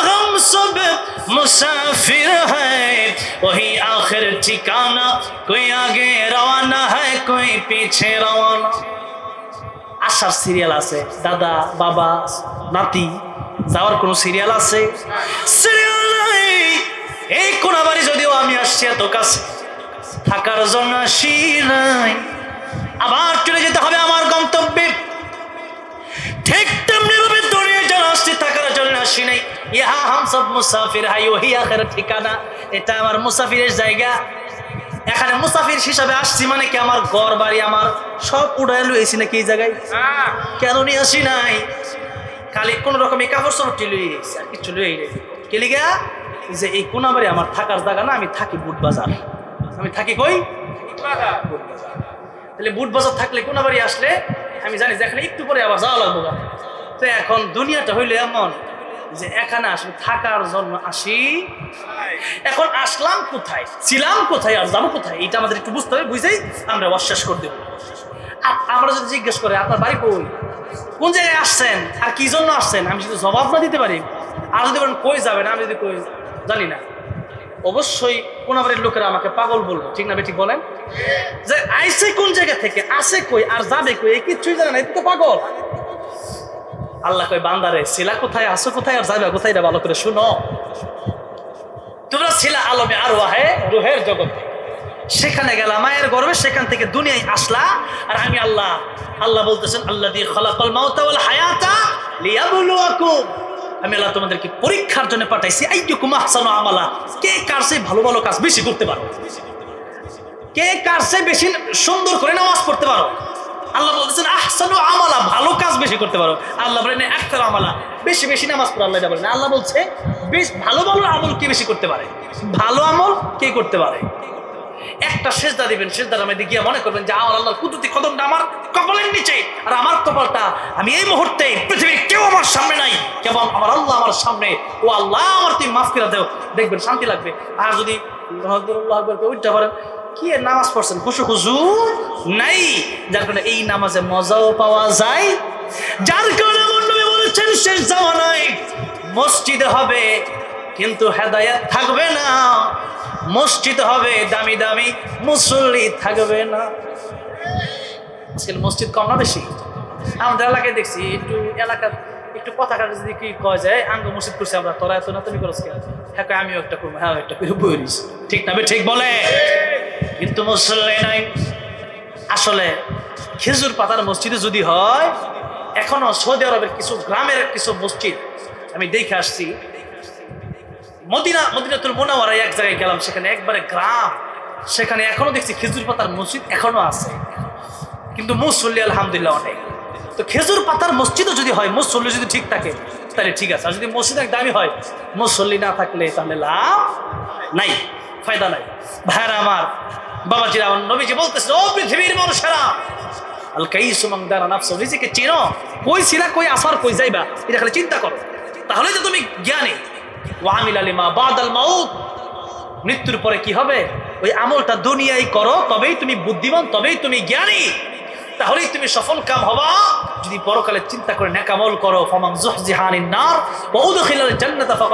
हम सब मुसाफिर है, वही आखिर ठिकाना, कोई आगे रवाना है, कोई पीछे रवाना। আসার সিরিয়াল আছে, দাদা বাবা নাতি যাওয়ার কোন সিরিয়াল আছে? সিরিয়াল নাই। এই কোনাবাড়ি যদিও আমি আসছি এত কাছে, থাকার জন্য আসি নাই, আবার চলে যেতে হবে আমার গন্তব্যে। ঠিক তেমনি ভাবে দুনিয়া যারা আসছি থাকার জন্য আসি নাই। ইহা হাম সব মুসাফির হাই, ওহি আখিরাত ঠিকানা। এটা আমার মুসাফিরের জায়গা। এখানে মুসাফির হিসাবে আসছি মানে কি আমার ঘর বাড়ি আমার সব উড়াই লইছি নাকি এই জায়গায়? কেন নিয়ে আসি নাই? খালি কোন রকমের কাপড় চোপড় লই এসেছি, আর কিছু লই নাই। কে লিগা? যে এই কোনাবাড়ি আমার থাকার জায়গা না, আমি থাকি বুট বাজার। আমি থাকি কই? বুট বাজার। তাহলে বুট বাজার থাকলে কোনাবাড়ি আসলে আমি জানি যে এখানে একটু পরে আবার যাওয়া লাগবো। তো এখন দুনিয়াটা হইলো এমন যে এখানে আসলে থাকার জন্য আসি। এখন আসলাম কোথায়, ছিলাম কোথায়, আর যাবো কোথায়, এটা আমাদের একটু বুঝতে হবে। বুঝেই আমরা অশ্বাস করে দেবো। আমরা যদি জিজ্ঞেস করে আপনার বাড়ি কই, কোন জায়গায় আসছেন, আর কি জন্য আসছেন, আমি যদি জবাব না দিতে পারি, আর যদি বলেন কই যাবেন, আমি যদি কই জানি না, অবশ্যই কোনাবাড়ির লোকেরা আমাকে পাগল বলবো। ঠিক না? ঠিক বলেন। যে আইসে কোন জায়গা থেকে, আসে কই, আর যাবে কই, এই কিচ্ছুই জানে না, এটা তো পাগল। আল্লাহ কই বান্দারে, ছিলা কোথায়, আসো কোথায়, আর যাবে কোথায়, এটা ভালো করে শুনো। তোমরা ছিলা আলমে আরওয়াহে, রূহের জগতে, সেখানে গেলা মায়ের গর্ভে, সেখান থেকে দুনিয়ায় আসলা। আর আমি আল্লাহ, আল্লাহ বলতেছেন আল্লাযী খালাকাল মাউতা ওয়াল হায়াতা লিয়াবলুয়াকুম, আমি আল্লাহ তোমাদেরকে পরীক্ষার জন্য পাঠাইছি। আইয়ুকুম আহসানু আমালা, কে কার চেয়ে ভালো ভালো কাজ বেশি করতে পারো, কে কার চেয়ে বেশি সুন্দর করে নামাজ পড়তে পারো। আল্লাহ বলতেছেন আহসানু আমালা, ভালো কাজ বেশি করতে পারো। আল্লাহ বলেন আকতার আমালা, বেশি বেশি নামাজ পড়ো। আল্লাহ এটা বলেন, আল্লাহ বলছে বেশ ভালো ভালো আমল কে বেশি করতে পারে, ভালো আমল কে করতে পারে। একটা সেজদা দিবেন, সেজদার মধ্যে গিয়ে মনে করবেন যে আমার আল্লাহর কুদরতি কদমটা আমার কপালের নিচে, আর আমার কপালটা আমি এই মুহূর্তে পৃথিবীর কেউ আমার সামনে নাই, কেবল আমার আল্লাহ আমার সামনে। ও আল্লাহ আমার তুমি মাফ করে দেও, দেখবেন শান্তি লাগবে। আর যদি উঠতে পারেন কি নামাজ পড়ছেন, খুশু নাই, যার কারণে এই নামাজে মজাও পাওয়া যায়। যার কারণে আমার নবী বলেছেন শেষ জামানায় মসজিদে হবে কিন্তু হেদায়েত থাকবে না, মসজিদ হবে দামি দামি মুসল্লি থাকবে না। আজকাল মসজিদ কম না বেশি? আমাদের এলাকায় দেখছি একটু এলাকার একটু পতাকা যদি কি কয় যায় আঙ্গ মসজিদ করছি আমরা, তোরা এত না তুমি করছ কেন? হ্যাঁ আমিও একটা করবো, হ্যাঁ একটা করে বইরিস, ঠিক না? ঠিক বলে, কিন্তু মুসল্লি নাই। আসলে খেজুর পাতার মসজিদে যদি হয়, এখনো সৌদি আরবের কিছু গ্রামের কিছু মসজিদ আমি দেখে আসছি, মদিনাতুল মুনাওয়ারায় এক জায়গায় গেলাম, সেখানে একবারে গ্রাম, সেখানে এখনো দেখছি খেজুর পাতার মসজিদ এখনো আছে, কিন্তু মুসল্লি আলহামদুলিল্লাহ অনেক। তো খেজুর পাতার মসজিদও যদি হয়, মুসল্লি যদি ঠিক থাকে তাহলে ঠিক আছে, আর যদি মসজিদ এক দামি হয়, মুসল্লি না থাকলে তাহলে লাভ নাই, ফায়দা নাই। ভাইরা আমার, বাবাজিরা, আমার নবীজি বলতেছে, ও পৃথিবীর মানুষেরা, আল কাইসু মান দারা নাফসু, নিজেকে চিনো, কই ছিলা, কই আসার, কই যাইবা, এটা খালি চিন্তা করো, তাহলে যে তুমি জ্ঞানী। ওয়ামিল আলিমা বাদাল মাউত, মৃত্যুর পরে কি হবে ওই আমলটা দুনিয়ায় করো, তবেই তুমি বুদ্ধিমান, তবেই তুমি জ্ঞানী, তাহলেই তুমি সফল কাম হবা। যদি পরকালে চিন্তা করে নেক আমল করো, ফামান যুহজিহা আনিন নার ওয়া উদখিলাল জান্নাতা